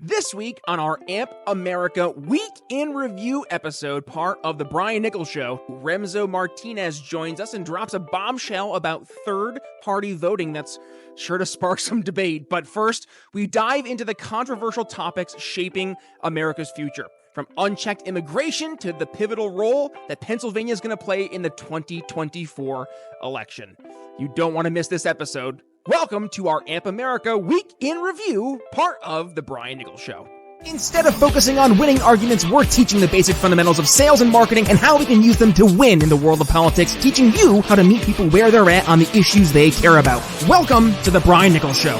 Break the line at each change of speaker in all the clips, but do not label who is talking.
This week on our AMP America Week in Review episode, part of the Brian Nichols Show, Remso Martinez joins us and drops a bombshell about third-party voting that's sure to spark some debate. But first, we dive into the controversial topics shaping America's future, from unchecked immigration to the pivotal role that Pennsylvania is going to play in the 2024 election. You don't want to miss this episode. Welcome to our AMP America Week in Review, part of the Brian Nichols Show. Instead of focusing on winning arguments, we're teaching the basic fundamentals of sales and marketing and how we can use them to win in the world of politics, teaching you how to meet people where they're at on the issues they care about. Welcome to the Brian Nichols Show.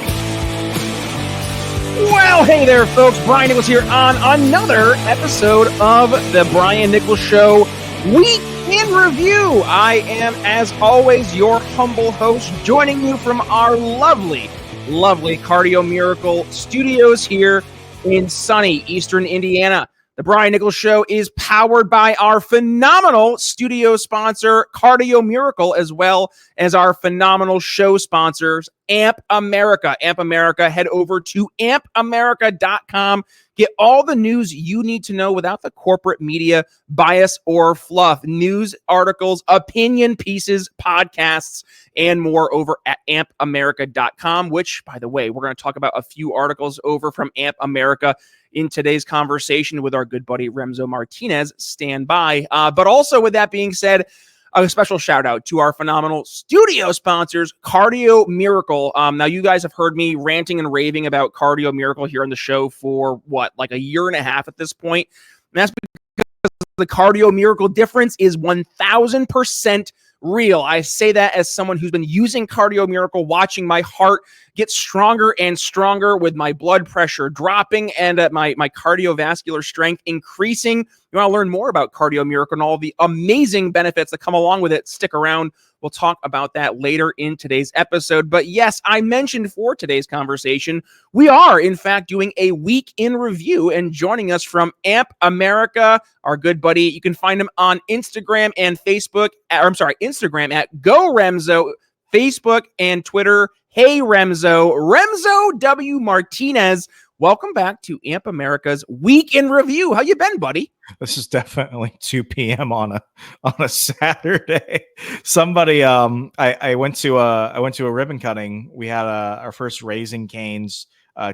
Well, hey there, folks. Brian Nichols here on another episode of the Brian Nichols Show Week in Review. I am, as always, your humble host, joining you from our lovely Cardio Miracle studios here in sunny Eastern Indiana. The Brian Nichols Show is powered by our phenomenal studio sponsor, Cardio Miracle, as well as our phenomenal show sponsors, AMP America. AMP America, head over to ampamerica.com. Get all the news you need to know without the corporate media bias or fluff. News, articles, opinion pieces, podcasts, and more over at ampamerica.com, which, by the way, we're going to talk about a few articles over from AMP America in today's conversation with our good buddy Remso Martinez. Stand by. But also, with that being said, a special shout out to our phenomenal studio sponsors, Cardio Miracle. Now, you guys have heard me ranting and raving about Cardio Miracle here on the show for like a year and a half at this point. And that's because the Cardio Miracle difference is 1000% real. I say that as someone who's been using Cardio Miracle, watching my heart get stronger and stronger with my blood pressure dropping and my cardiovascular strength increasing. You want to learn more about Cardio Miracle and all the amazing benefits that come along with it? Stick around. We'll talk about that later in today's episode. But yes, I mentioned for today's conversation, we are, in fact, doing a week in review, and joining us from AMP America, our good buddy. You can find him on Instagram and Facebook. Instagram at Go Remso, Facebook and Twitter, Hey Remso, Remso W. Martinez. Welcome back to AMP America's Week in Review. How you been, buddy?
This is definitely 2 p.m. on a Saturday. Somebody, I went to a ribbon cutting. We had our first Raising Cane's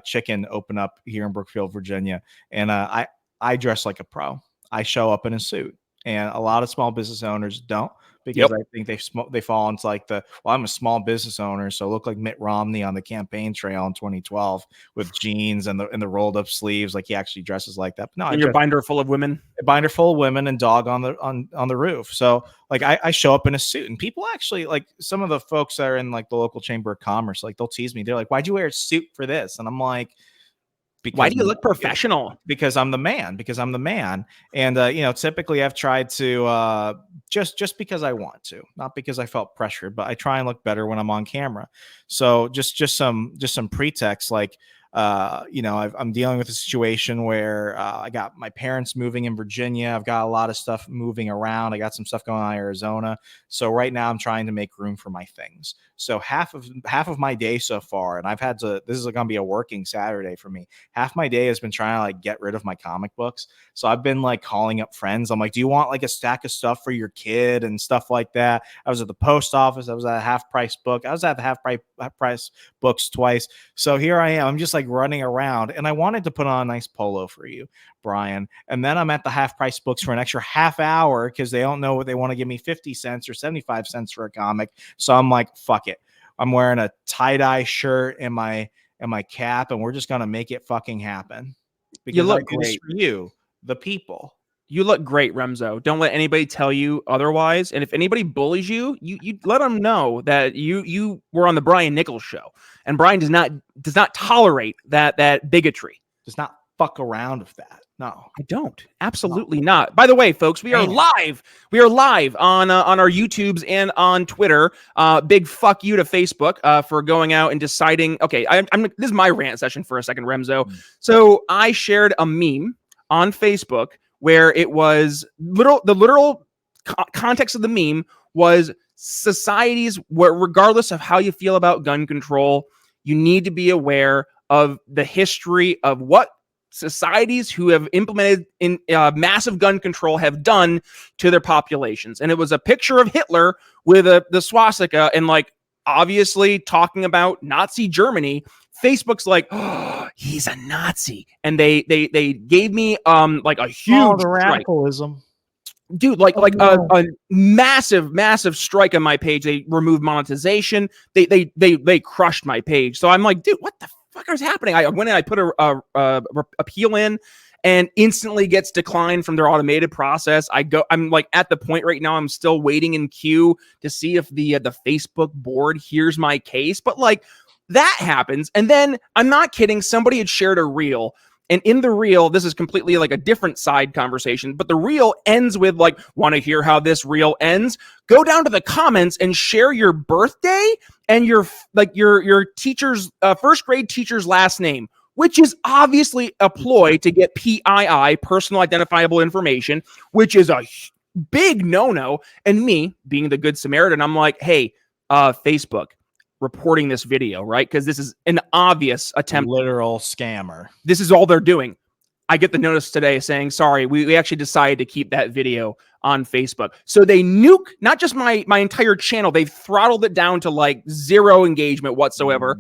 chicken open up here in Brookfield, Virginia, and I dress like a pro. I show up in a suit, and a lot of small business owners don't. Because I think they fall into like I'm a small business owner, so I look like Mitt Romney on the campaign trail in 2012 with jeans and the rolled up sleeves, like he actually dresses like that. But no,
and your binder full of women,
and dog on the roof. So like I show up in a suit, and people actually, like, some of the folks that are in like the local chamber of commerce, like they'll tease me. They're like, "Why'd you wear a suit for this?" And I'm like,
why do you look professional?
Because I'm the man. And, typically I've tried to just because I want to, not because I felt pressured, but I try and look better when I'm on camera. So just some pretext, like, I'm dealing with a situation where I got my parents moving in Virginia. I've got a lot of stuff moving around. I got some stuff going on in Arizona. So right now I'm trying to make room for my things. So half of my day so far, and this is going to be a working Saturday for me. Half my day has been trying to like get rid of my comic books. So I've been like calling up friends. I'm like, do you want like a stack of stuff for your kid and stuff like that? I was at the post office. I was at a half price book. I was at the half price books twice. So here I am. I'm just like running around, and I wanted to put on a nice polo for you, Brian. And then I'm at the half price books for an extra half hour because they don't know what they want to give me 50 cents or 75 cents for a comic. So I'm like, fuck it. I'm wearing a tie-dye shirt and my cap, and we're just going to make it fucking happen. Because
you look great
for you, the people.
You look great, Remso. Don't let anybody tell you otherwise. And if anybody bullies you, you let them know that you were on the Brian Nichols Show, and Brian does not tolerate that bigotry.
Does not fuck around with that. No,
I don't. Absolutely not. By the way, folks, we are live. We are live on our YouTubes and on Twitter. Big fuck you to Facebook for going out and deciding. Okay, this is my rant session for a second, Remso. So I shared a meme on Facebook where it was the literal context of the meme was societies where, regardless of how you feel about gun control, you need to be aware of the history of what societies who have implemented in massive gun control have done to their populations. And it was a picture of Hitler with the swastika and like obviously talking about Nazi Germany. Facebook's like, oh, he's a Nazi, and they gave me like a huge
the
strike.
radicalism.
Dude, like a massive strike on my page. They removed monetization. They crushed my page. So I'm like, dude, what the fuck is happening? I went and I put a appeal in, and instantly gets declined from their automated process. I'm like at the point right now, I'm still waiting in queue to see if the Facebook board hears my case. But like that happens, and then I'm not kidding. Somebody had shared a reel. And in the reel, this is completely like a different side conversation, but the reel ends with like, want to hear how this reel ends? Go down to the comments and share your birthday and your teacher's first grade teacher's last name, which is obviously a ploy to get PII, personal identifiable information, which is a big no-no. And me being the good Samaritan, I'm like, hey, Facebook, reporting this video, right? Because this is an obvious attempt.
Literal scammer.
This is all they're doing. I get the notice today saying, sorry, we actually decided to keep that video on Facebook. So they nuke not just my entire channel, they've throttled it down to like 0 engagement whatsoever.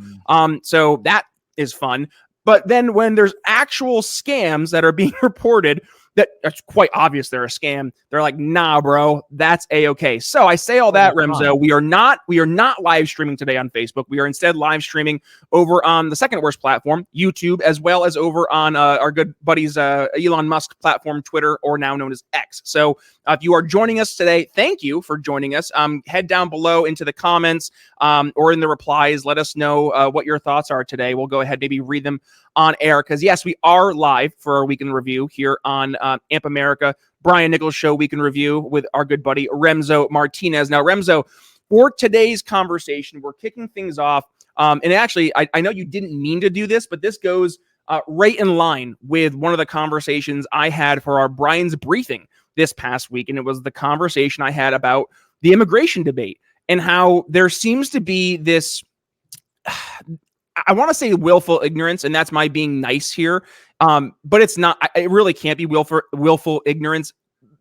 So that is fun. But then when there's actual scams that are being reported, that it's quite obvious they're a scam, they're like, nah, bro, that's a-okay. So I say all that, Remso, we are not live streaming today on Facebook. We are instead live streaming over on the second worst platform, YouTube, as well as over on our good buddies Elon Musk platform, Twitter, or now known as X. So if you are joining us today, thank you for joining us. Head down below into the comments or in the replies. Let us know what your thoughts are today. We'll go ahead, maybe read them on air, because yes, we are live for our weekend review here on Amp America, Brian Nichols Show weekend review with our good buddy Remso Martinez. Now, Remso, for today's conversation, we're kicking things off. And actually, I know you didn't mean to do this, but this goes right in line with one of the conversations I had for our Brian's briefing this past week. And it was the conversation I had about the immigration debate and how there seems to be this, I want to say willful ignorance, and that's my being nice here. But it's not, it really can't be willful ignorance.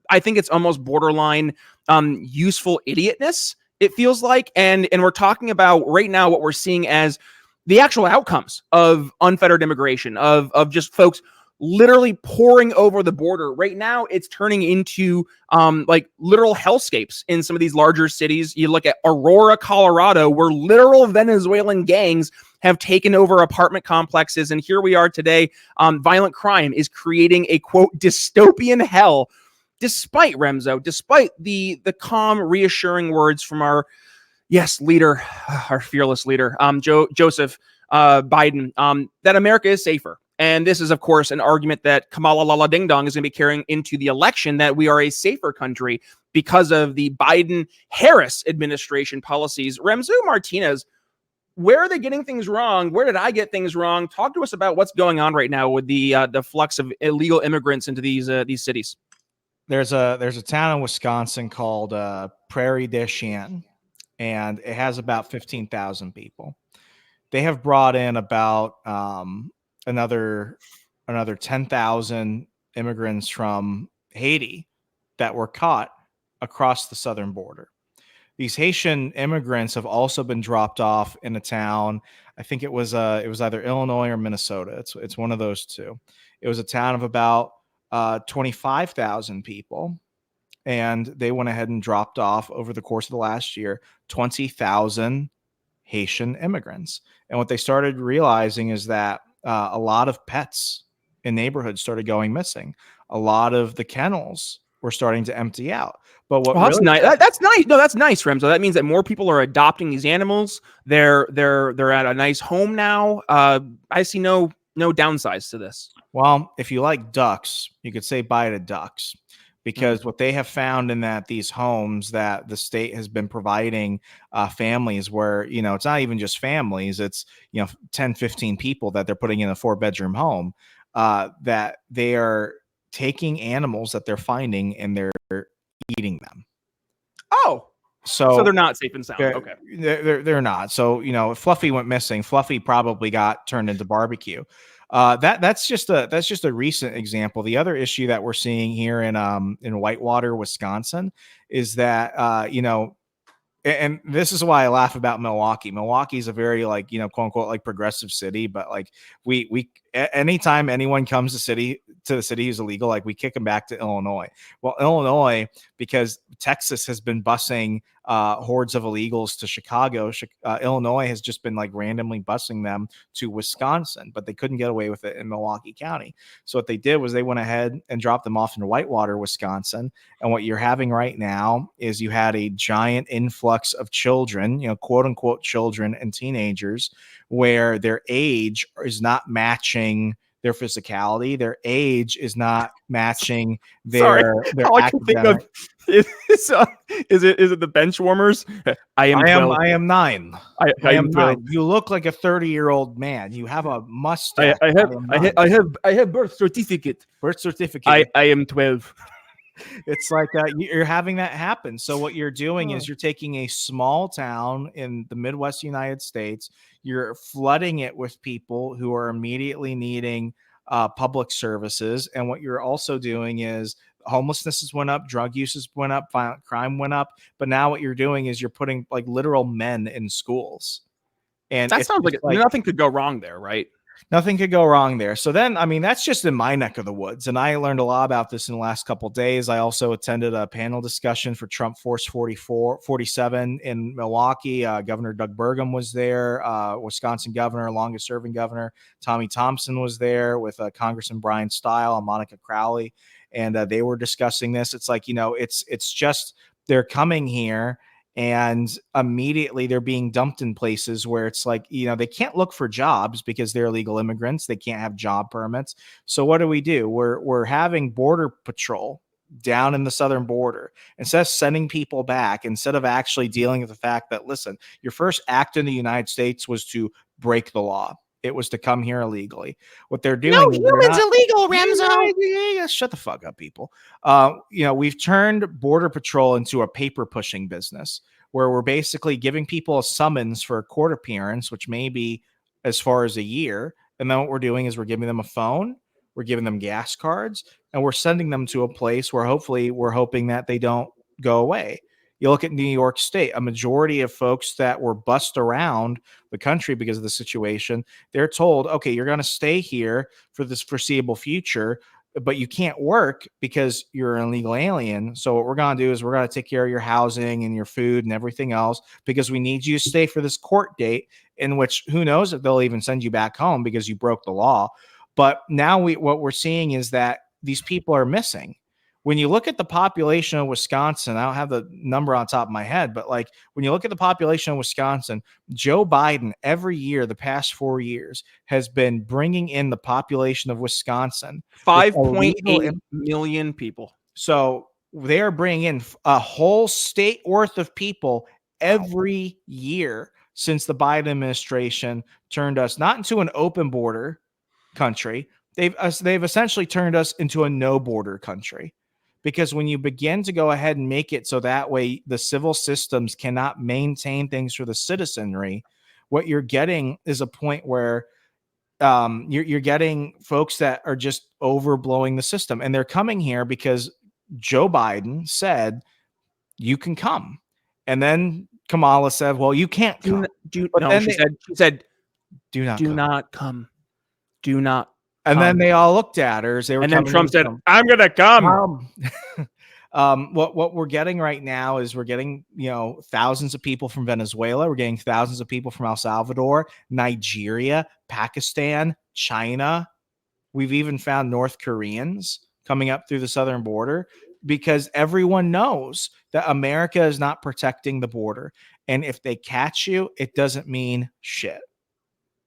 I think it's almost borderline useful idiotness, it feels like. And we're talking about right now what we're seeing as the actual outcomes of unfettered immigration, of just folks literally pouring over the border. Right now, it's turning into like literal hellscapes in some of these larger cities. You look at Aurora, Colorado, where literal Venezuelan gangs have taken over apartment complexes. And here we are today. Violent crime is creating a, quote, dystopian hell, despite Remso, despite the calm, reassuring words from our, yes, leader, our fearless leader, Joseph Biden, that America is safer. And this is, of course, an argument that Kamala Lala Ding Dong is going to be carrying into the election, that we are a safer country because of the Biden-Harris administration policies. Remso Martinez, where are they getting things wrong? Where did I get things wrong? Talk to us about what's going on right now with the flux of illegal immigrants into these cities.
There's a town in Wisconsin called Prairie du Chien, and it has about 15,000 people. They have brought in about another 10,000 immigrants from Haiti that were caught across the southern border. These Haitian immigrants have also been dropped off in a town. I think it was either Illinois or Minnesota. It's one of those two. It was a town of about 25,000 people, and they went ahead and dropped off over the course of the last year 20,000 Haitian immigrants. And what they started realizing is that a lot of pets in neighborhoods started going missing. A lot of the kennels were starting to empty out. But what
that's nice. That's nice. No, that's nice, Remso. That means that more people are adopting these animals. They're at a nice home now. I see no downsides to this.
Well, if you like ducks, you could say bye to ducks, because what they have found in that these homes that the state has been providing families where, it's not even just families, it's, 10, 15 people that they're putting in a 4-bedroom home, that they are taking animals that they're finding and they're eating them.
Oh, so they're not safe and sound. Okay.
They're not. So, if Fluffy went missing, Fluffy probably got turned into barbecue. That's just a recent example. The other issue that we're seeing here in Whitewater, Wisconsin, is that and this is why I laugh about Milwaukee. Milwaukee is a very quote unquote like progressive city, but like anytime anyone comes to the city who's illegal, like we kick them back to Illinois. Well, Illinois, because Texas has been busing hordes of illegals to Chicago. Illinois has just been like randomly busing them to Wisconsin, but they couldn't get away with it in Milwaukee County. So what they did was they went ahead and dropped them off in Whitewater, Wisconsin. And what you're having right now is you had a giant influx of children, quote unquote children and teenagers, where their age is not matching their physicality. Their age is not matching their
all I can think of is it the bench warmers? I am
9.
I am 12.
You look like a 30-year-old man. You have a mustache.
I have birth certificate. I am 12.
It's like you're having that happen. So what you're doing is you're taking a small town in the Midwest United States, you're flooding it with people who are immediately needing public services. And what you're also doing is homelessness has went up, drug uses went up, violent crime went up. But now what you're doing is you're putting like literal men in schools. And
that sounds like nothing could go wrong there, right?
Nothing could go wrong there. So then, I mean, that's just in my neck of the woods. And I learned a lot about this in the last couple of days. I also attended a panel discussion for Trump Force 47 in Milwaukee. Governor Doug Burgum was there. Wisconsin governor, longest serving governor, Tommy Thompson was there with Congressman Brian Stile and Monica Crowley. And they were discussing this. It's like, it's just they're coming here. And immediately they're being dumped in places where it's like, they can't look for jobs because they're illegal immigrants. They can't have job permits. So what do? We're having border patrol down in the southern border. Instead of sending people back, instead of actually dealing with the fact that, listen, your first act in the United States was to break the law. It was to come here illegally. What they're doing,
no humans illegal, Remso.
Yeah, shut the fuck up, people. We've turned border patrol into a paper pushing business where we're basically giving people a summons for a court appearance, which may be as far as a year. And then what we're doing is we're giving them a phone, we're giving them gas cards, and we're sending them to a place where hopefully we're hoping that they don't go away. You look at New York State, a majority of folks that were bussed around the country because of the situation, they're told, okay, you're going to stay here for this foreseeable future, but you can't work because you're an illegal alien. So what we're going to do is we're going to take care of your housing and your food and everything else because we need you to stay for this court date in which who knows if they'll even send you back home because you broke the law. But now what we're seeing is that these people are missing. When you look at the population of Wisconsin, I don't have the number on top of my head, but like when you look at the population of Wisconsin, Joe Biden every year, the past 4 years, has been bringing in the population of Wisconsin
5.8 million people.
So they are bringing in a whole state worth of people every year since the Biden administration turned us not into an open border country. They've essentially turned us into a no border country. Because when you begin to go ahead and make it so that way the civil systems cannot maintain things for the citizenry, what you're getting is a point where you're getting folks that are just overblowing the system. And they're coming here because Joe Biden said, you can come. And then Kamala said, well, you can't come.
She said, do not come. Do not.
And then they all looked at her.
And then Trump said, I'm going to come.
What we're getting right now is we're getting, thousands of people from Venezuela. We're getting thousands of people from El Salvador, Nigeria, Pakistan, China. We've even found North Koreans coming up through the southern border because everyone knows that America is not protecting the border. And if they catch you, it doesn't mean shit.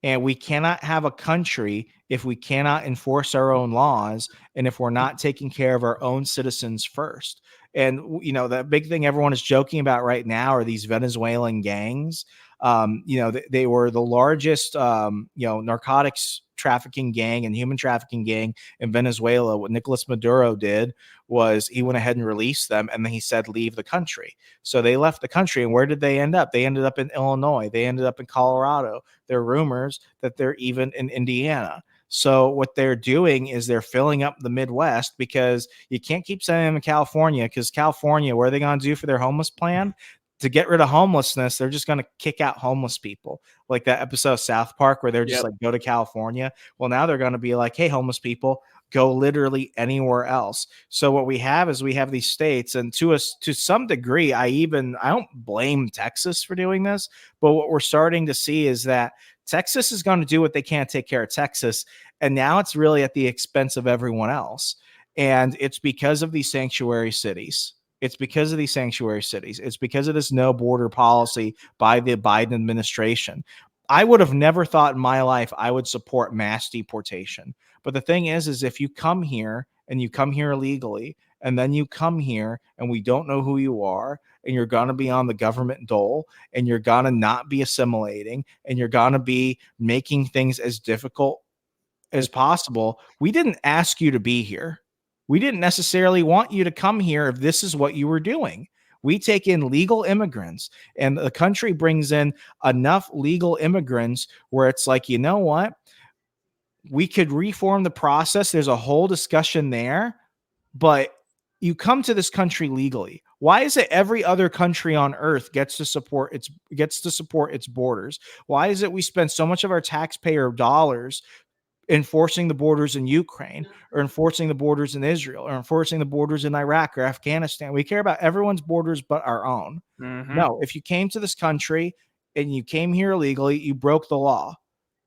And we cannot have a country if we cannot enforce our own laws and if we're not taking care of our own citizens first. And, the big thing everyone is joking about right now are these Venezuelan gangs. They were the largest, narcotics trafficking gang and human trafficking gang in Venezuela. What Nicolas Maduro did was he went ahead and released them. And then he said, leave the country. So they left the country. And where did they end up? They ended up in Illinois. They ended up in Colorado. There are rumors that they're even in Indiana. So what they're doing is they're filling up the Midwest, because you can't keep sending them to California, because California, what are they going to do for their homeless plan? To get rid of homelessness, they're just going to kick out homeless people. Like that episode of South Park where they're just like, go to California. Well, now they're going to be like, hey, homeless people, go literally anywhere else. So what we have is we have these states, and to some degree, I don't blame Texas for doing this, but what we're starting to see is that Texas is going to do what they can't take care of Texas. And now it's really at the expense of everyone else. And it's because of these sanctuary cities. It's because of these sanctuary cities. It's because of this no border policy by the Biden administration. I would have never thought in my life I would support mass deportation. But the thing is if you come here and you come here illegally, and then you come here and we don't know who you are, and you're going to be on the government dole, and you're going to not be assimilating, and you're going to be making things as difficult as possible. We didn't ask you to be here. We didn't necessarily want you to come here if this is what you were doing. We take in legal immigrants, and the country brings in enough legal immigrants where it's like, you know what? We could reform the process. There's a whole discussion there, but you come to this country legally. Why is it every other country on earth gets to support its borders? Why is it we spend so much of our taxpayer dollars enforcing the borders in Ukraine, or enforcing the borders in Israel, or enforcing the borders in Iraq or Afghanistan? We care about everyone's borders but our own. No, if you came to this country and you came here illegally, you broke the law.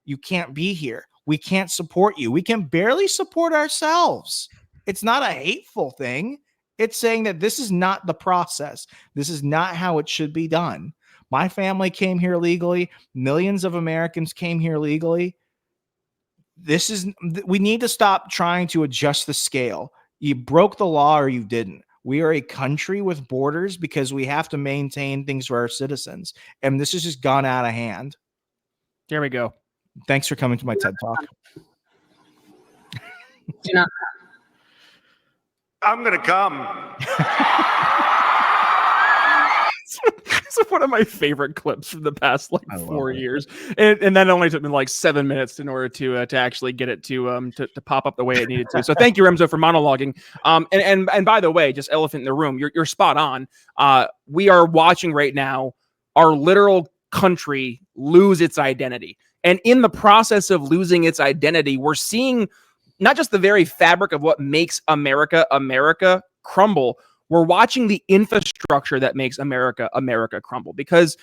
You can't be here. We can't support you. We can barely support ourselves. It's not a hateful thing. It's saying that this is not the process. This is not how it should be done. My family came here legally. Millions of Americans came here legally. We need to stop trying to adjust the scale. You broke the law or you didn't. We are a country with borders because we have to maintain things for our citizens. And this has just gone out of hand.
There we go.
Thanks for coming to my TED Talk.
I'm going to come.
It's one of my favorite clips from the past 4 years, and that only took me 7 minutes in order to actually get it to pop up the way it needed to. So thank you, Remso, for monologuing. And by the way, just elephant in the room, you're spot on. We are watching right now our literal country lose its identity, and in the process of losing its identity, we're seeing not just the very fabric of what makes America crumble. We're watching the infrastructure that makes America crumble, because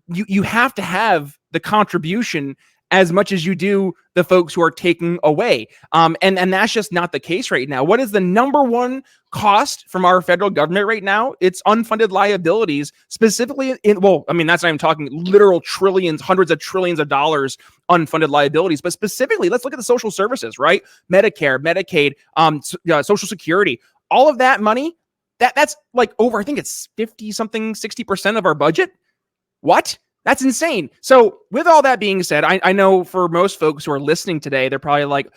you have to have the contribution as much as you do the folks who are taking away. And that's just not the case right now. What is the number one cost from our federal government right now? It's unfunded liabilities, specifically that's not even talking literal trillions, hundreds of trillions of dollars unfunded liabilities, but specifically, let's look at the social services, right? Medicare, Medicaid, Social Security, all of that money, that's over, I think it's 60% of our budget. What? That's insane. So with all that being said, I know for most folks who are listening today, they're probably like,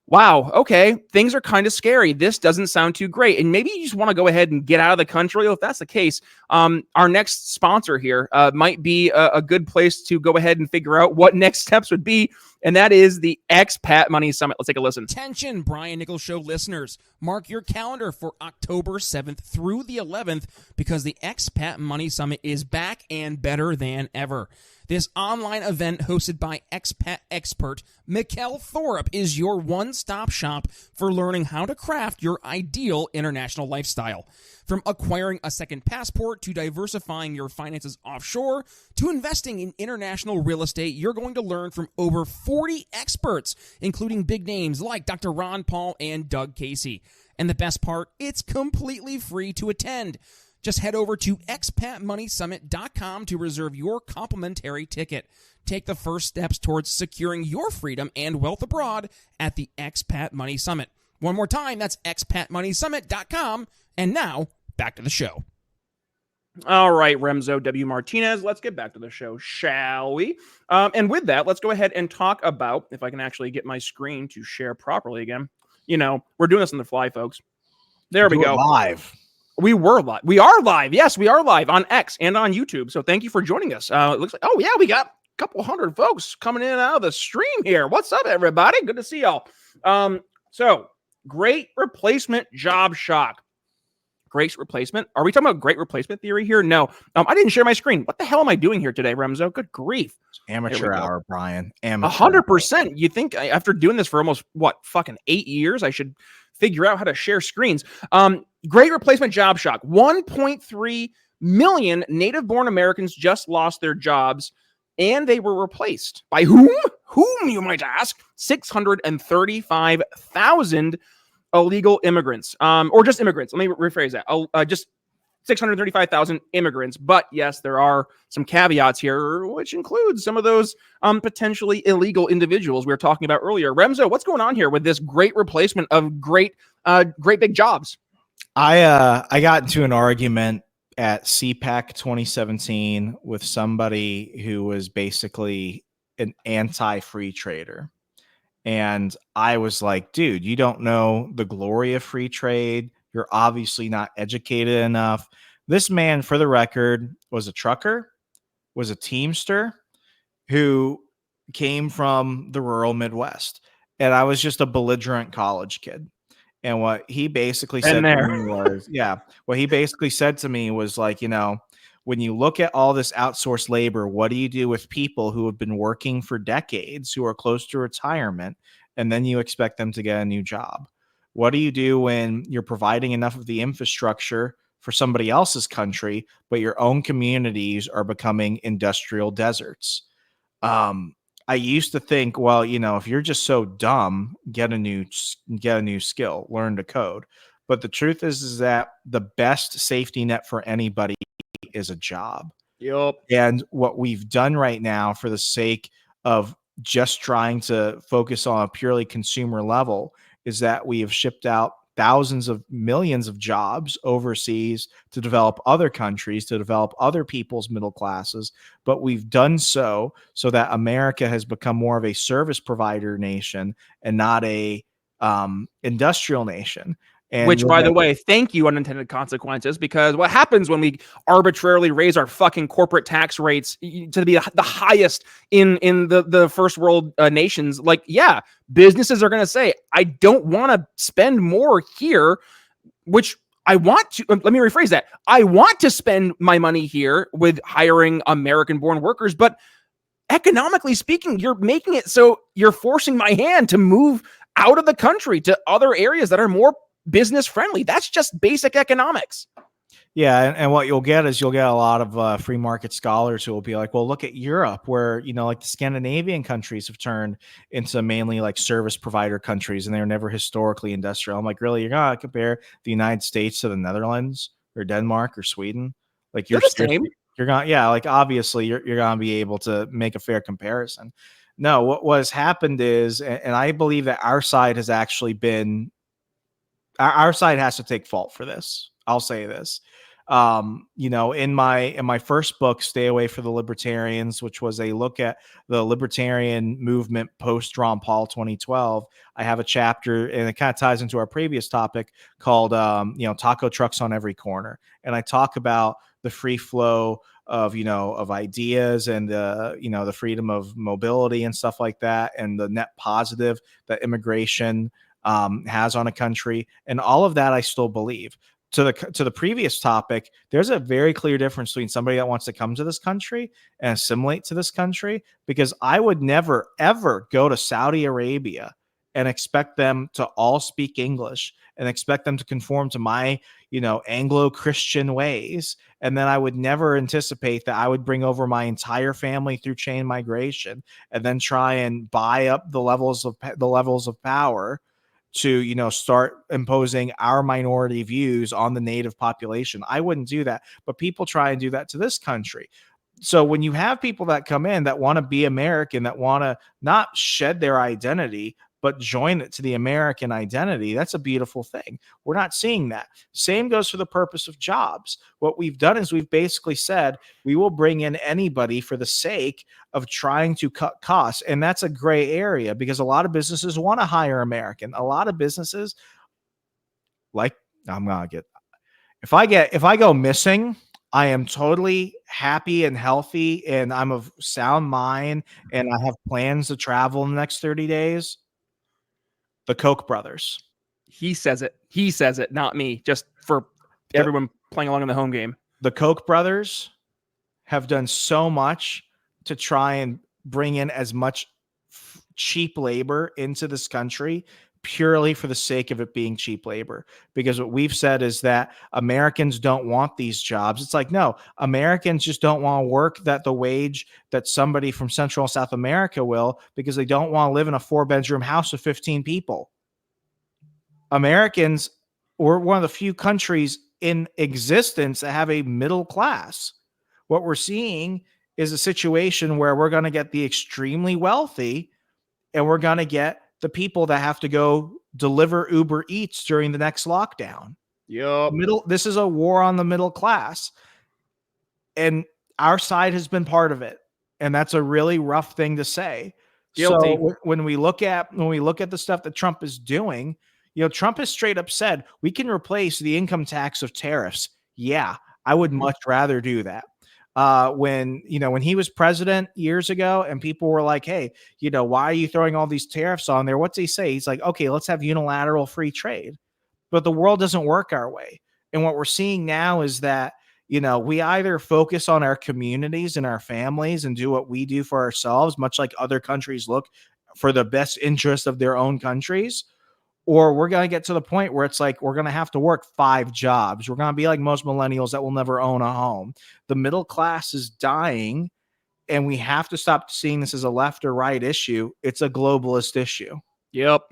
wow, okay, things are kind of scary. This doesn't sound too great. And maybe you just want to go ahead and get out of the country. Well, if that's the case, our next sponsor here might be a good place to go ahead and figure out what next steps would be. And that is the Expat Money Summit. Let's take a listen.
Attention, Brian Nichols Show listeners. Mark your calendar for October 7th through the 11th, because the Expat Money Summit is back and better than ever. This online event hosted by expat expert Mikkel Thorup is your one-stop shop for learning how to craft your ideal international lifestyle. From acquiring a second passport to diversifying your finances offshore to investing in international real estate, you're going to learn from over 40 experts, including big names like Dr. Ron Paul and Doug Casey. And the best part, it's completely free to attend. Just head over to expatmoneysummit.com to reserve your complimentary ticket. Take the first steps towards securing your freedom and wealth abroad at the Expat Money Summit. One more time, that's expatmoneysummit.com. And now, back to the show.
All right, Remso W. Martinez, let's get back to the show, shall we? And with that, let's go ahead and talk about, if I can actually get my screen to share properly again. We're doing this on the fly, folks. There we go.
Live.
We were live. We are live. Yes, we are live on X and on YouTube. So thank you for joining us. It looks like, we got couple hundred folks coming in and out of the stream here. What's up, everybody? Good to see y'all. So great replacement job shock. Great replacement. Are we talking about great replacement theory here? No. I didn't share my screen. What the hell am I doing here today, Remso? Good grief.
Amateur hour, Brian. Amateur
100%. You think after doing this for almost, fucking 8 years, I should figure out how to share screens. Great replacement job shock. 1.3 million native-born Americans just lost their jobs, and they were replaced. By whom? Whom, you might ask? 635,000 illegal immigrants, or just immigrants. Let me rephrase that. Just 635,000 immigrants. But yes, there are some caveats here, which includes some of those potentially illegal individuals we were talking about earlier. Remso, what's going on here with this great replacement of great big jobs?
I got into an argument at CPAC 2017 with somebody who was basically an anti-free trader. And I was like, dude, you don't know the glory of free trade. You're obviously not educated enough. This man, for the record, was a trucker, was a teamster who came from the rural Midwest. And I was just a belligerent college kid. And what he basically said to me was, what he basically said to me was like, when you look at all this outsourced labor, what do you do with people who have been working for decades, who are close to retirement, and then you expect them to get a new job? What do you do when you're providing enough of the infrastructure for somebody else's country, but your own communities are becoming industrial deserts? I used to think, well, if you're just so dumb, get a new skill, learn to code. But the truth is that the best safety net for anybody is a job.
Yep.
And what we've done right now, for the sake of just trying to focus on a purely consumer level, is that we have shipped out thousands of millions of jobs overseas to develop other countries, to develop other people's middle classes. But we've done so that America has become more of a service provider nation and not a industrial nation. And
which, by the way, thank you, unintended consequences, because what happens when we arbitrarily raise our fucking corporate tax rates to be the highest in the first world nations? Like, yeah, businesses are going to say, I don't want to spend more here, which I want to. Let me rephrase that. I want to spend my money here with hiring American-born workers, but economically speaking, you're making it so you're forcing my hand to move out of the country to other areas that are more business friendly. That's just basic economics.
Yeah. And what you'll get is a lot of free market scholars who will be like, well, look at Europe, where, like the Scandinavian countries have turned into mainly like service provider countries, and they were never historically industrial. I'm like, really? You're going to compare the United States to the Netherlands or Denmark or Sweden? Like you're
the same.
You're going, yeah, like obviously you're going to be able to make a fair comparison. No, what has happened is, and I believe that our side has actually been, our side has to take fault for this. I'll say this. In my first book, Stay Away from the Libertarians, which was a look at the libertarian movement post Ron Paul 2012, I have a chapter, and it kind of ties into our previous topic, called taco trucks on every corner. And I talk about the free flow of ideas and the freedom of mobility and stuff like that, and the net positive that immigration has on a country, and all of that I still believe. To the previous topic, there's a very clear difference between somebody that wants to come to this country and assimilate to this country, because I would never ever go to Saudi Arabia and expect them to all speak English and expect them to conform to my Anglo-Christian ways, and then I would never anticipate that I would bring over my entire family through chain migration and then try and buy up the levels of power to start imposing our minority views on the native population. I wouldn't do that, but people try and do that to this country. So when you have people that come in that want to be American, that want to not shed their identity but join it to the American identity, that's a beautiful thing. We're not seeing that. Same goes for the purpose of jobs. What we've done is we've basically said we will bring in anybody for the sake of trying to cut costs. And that's a gray area, because a lot of businesses want to hire American. A lot of businesses, like, if I go missing I am totally happy and healthy, and I'm of sound mind, and I have plans to travel in the next 30 days. The Koch brothers.
He says it. He says it, not me. Just for everyone playing along in the home game.
The Koch brothers have done so much to try and bring in as much cheap labor into this country purely for the sake of it being cheap labor. Because what we've said is that Americans don't want these jobs. It's like, no, Americans just don't want to work that the wage that somebody from Central and South America will, because they don't want to live in a 4-bedroom house with 15 people. Americans, we're one of the few countries in existence that have a middle class. What we're seeing is a situation where we're going to get the extremely wealthy, and we're going to get the people that have to go deliver Uber Eats during the next lockdown.
Yep.
This is a war on the middle class, and our side has been part of it, and that's a really rough thing to say.
Guilty.
So when we look at the stuff that Trump is doing, Trump has straight up said we can replace the income tax with tariffs. Yeah, I would much rather do that. When he was president years ago and people were like, hey, why are you throwing all these tariffs on there? What's he say? He's like, okay, let's have unilateral free trade. But the world doesn't work our way. And what we're seeing now is that, we either focus on our communities and our families and do what we do for ourselves, much like other countries look for the best interest of their own countries, or we're going to get to the point where it's like we're going to have to work 5 jobs. We're going to be like most millennials that will never own a home. The middle class is dying, and we have to stop seeing this as a left or right issue. It's a globalist issue.
Yep.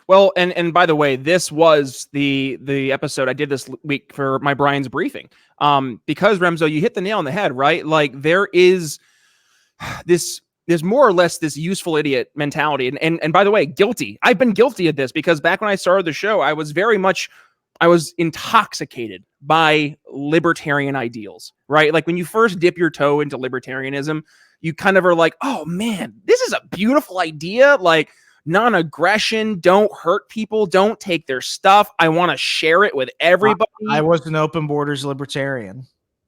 Well, and by the way, this was the episode I did this week for my Brian's briefing. Because Remso, you hit the nail on the head, right? Like there's more or less this useful idiot mentality. And by the way, guilty. I've been guilty of this because back when I started the show, I was intoxicated by libertarian ideals, right? Like when you first dip your toe into libertarianism, you kind of are like, oh man, this is a beautiful idea. Like non-aggression, don't hurt people, don't take their stuff. I want to share it with everybody.
I was an open borders libertarian.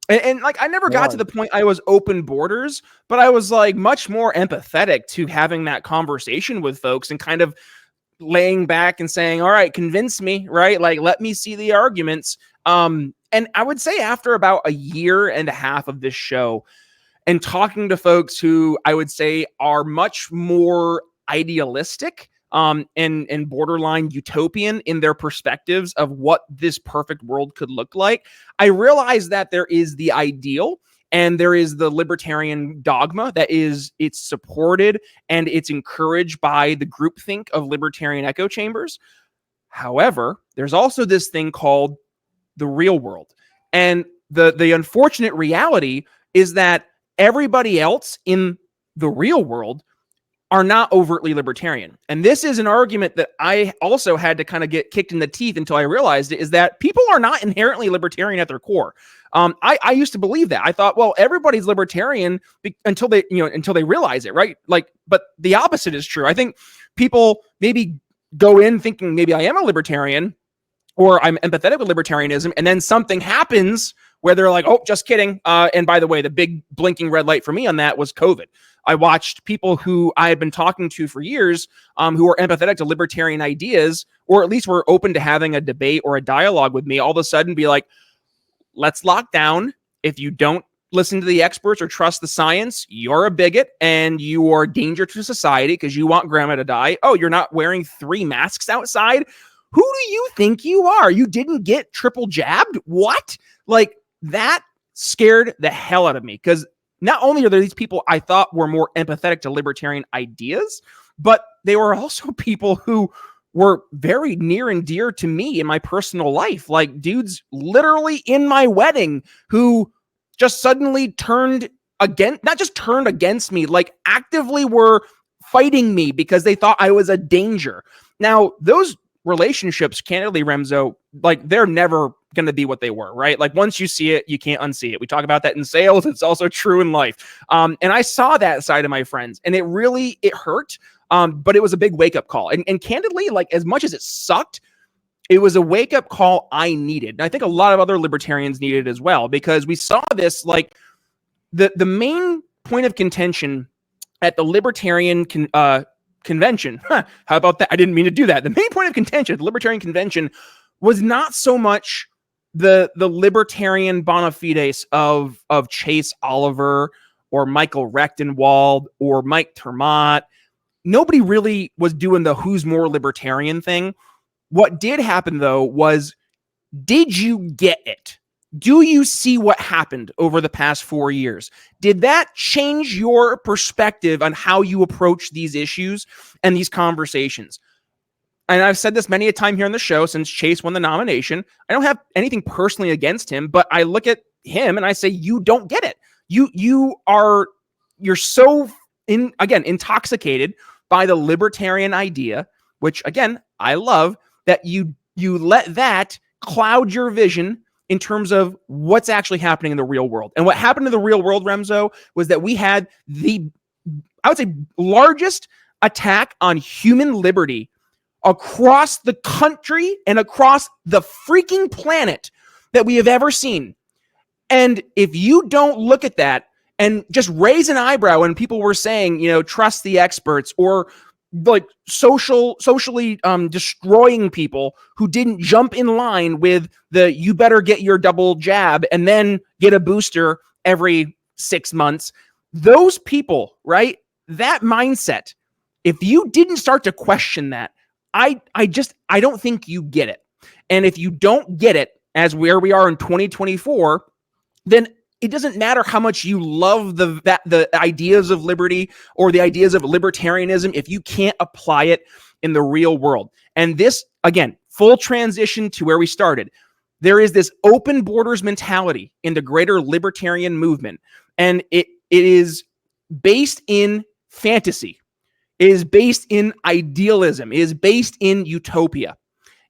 And like, I never got to the point I was open borders, but I was like much more empathetic to having that conversation with folks and kind of laying back and saying, all right, convince me, right? Like, let me see the arguments. And I would say after about a year and a half of this show and talking to folks who I would say are much more idealistic and borderline utopian in their perspectives of what this perfect world could look like, I realized that there is the ideal and there is the libertarian dogma that it's supported and it's encouraged by the groupthink of libertarian echo chambers. However, there's also this thing called the real world. And the unfortunate reality is that everybody else in the real world are not overtly libertarian. And this is an argument that I also had to kind of get kicked in the teeth until I realized it, is that people are not inherently libertarian at their core. I used to believe that. I thought, well, everybody's libertarian until they realize it, right? Like, but the opposite is true. I think people maybe go in thinking maybe I am a libertarian or I'm empathetic with libertarianism, and then something happens where they're like, oh, just kidding. And by the way, the big blinking red light for me on that was COVID. I watched people who I had been talking to for years who are empathetic to libertarian ideas, or at least were open to having a debate or a dialogue with me, all of a sudden be like, let's lock down. If you don't listen to the experts or trust the science, you're a bigot and you are a danger to society because you want grandma to die. Oh, you're not wearing 3 masks outside? Who do you think you are? You didn't get triple jabbed? What? Like, that scared the hell out of me, because not only are there these people I thought were more empathetic to libertarian ideas, but they were also people who were very near and dear to me in my personal life. Like dudes literally in my wedding who just suddenly not just turned against me, like actively were fighting me because they thought I was a danger. Now, those relationships, candidly, Remso, like they're never going to be what they were, right? Like once you see it, you can't unsee it. We talk about that in sales. It's also true in life. And I saw that side of my friends, and it hurt. But it was a big wake up call. And candidly, like as much as it sucked, it was a wake-up call I needed. And I think a lot of other libertarians needed as well, because we saw this, like, the main point of contention at the Libertarian convention. How about that? I didn't mean to do that. The main point of contention at the Libertarian convention was not so much the libertarian bona fides of Chase Oliver or Michael Rechtenwald or Mike Termott. Nobody really was doing the who's more libertarian thing. What did happen, though, was, did you get it? Do you see what happened over the past 4 years? Did that change your perspective on how you approach these issues and these conversations? And I've said this many a time here on the show since Chase won the nomination. I don't have anything personally against him, but I look at him and I say, you don't get it. You're so intoxicated by the libertarian idea, which again, I love, that you let that cloud your vision in terms of what's actually happening in the real world. And what happened in the real world, Remso, was that we had I would say, largest attack on human liberty across the country and across the freaking planet that we have ever seen. And if you don't look at that and just raise an eyebrow when people were saying, trust the experts, or like socially destroying people who didn't jump in line with the you better get your double jab and then get a booster every 6 months, those people, right? That mindset, if you didn't start to question that, I don't think you get it. And if you don't get it, as where we are in 2024, then it doesn't matter how much you love the ideas of liberty or the ideas of libertarianism if you can't apply it in the real world. And this, again, full transition to where we started. There is this open borders mentality in the greater libertarian movement, and it is based in fantasy. It is based in idealism. It is based in utopia.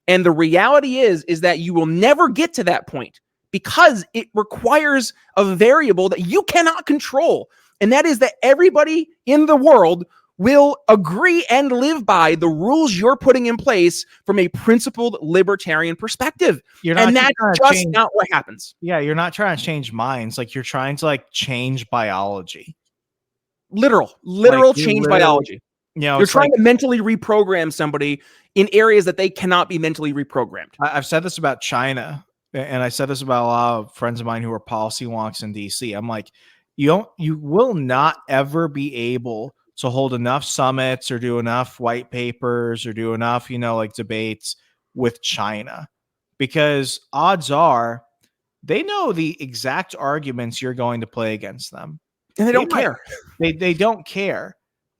And the reality is that you will never get to that point, because it requires a variable that you cannot control. And that is that everybody in the world will agree and live by the rules you're putting in place from a principled libertarian perspective. And that's just not what happens.
Yeah, you're not trying to change minds. Like, you're trying to change biology.
Literal change biology. You're trying to mentally reprogram somebody in areas that they cannot be mentally reprogrammed.
I've said this about China. And I said this about a lot of friends of mine who are policy wonks in DC. I'm like, you will not ever be able to hold enough summits or do enough white papers or do enough, debates with China, because odds are they know the exact arguments you're going to play against them.
And they don't care.
They don't care.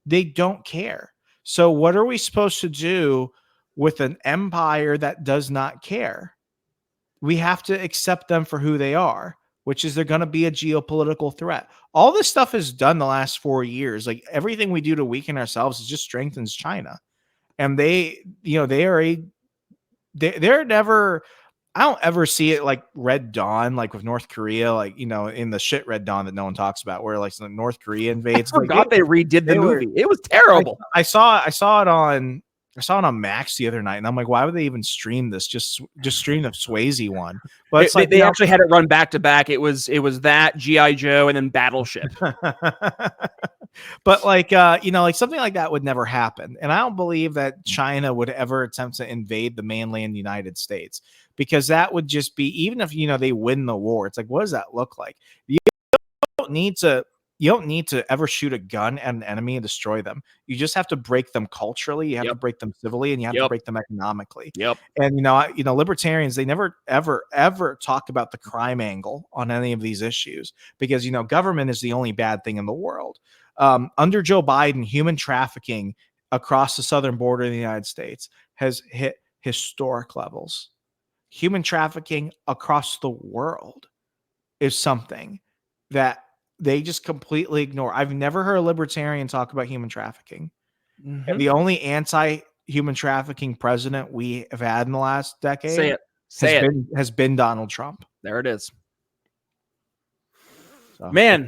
They don't care. So what are we supposed to do with an empire that does not care? We have to accept them for who they are, which is they're going to be a geopolitical threat. All this stuff is done the last 4 years. Like, everything we do to weaken ourselves just strengthens China. And they're never, I don't ever see it like Red Dawn, like with North Korea, in the shit Red Dawn that no one talks about, where North Korea invades.
I forgot they redid the movie. It was terrible.
I saw it on Max the other night, and I'm like, why would they even stream this? Just stream the Swayze one. But it's
they actually had it run back to back. It was that G.I. Joe and then Battleship.
But something like that would never happen. And I don't believe that China would ever attempt to invade the mainland United States, because that would just be, even if they win the war, it's like, what does that look like? You don't need to ever shoot a gun at an enemy and destroy them. You just have to break them culturally. You have to break them civilly, and you have to break them economically. And libertarians, they never ever talk about the crime angle on any of these issues, because government is the only bad thing in the world. Under Joe Biden, human trafficking across the southern border of the United States has hit historic levels. Human trafficking across the world is something that they just completely ignore. I've never heard a libertarian talk about human trafficking. Mm-hmm. And the only anti-human trafficking president we have had in the last decade has been Donald Trump.
There it is.
So,
man,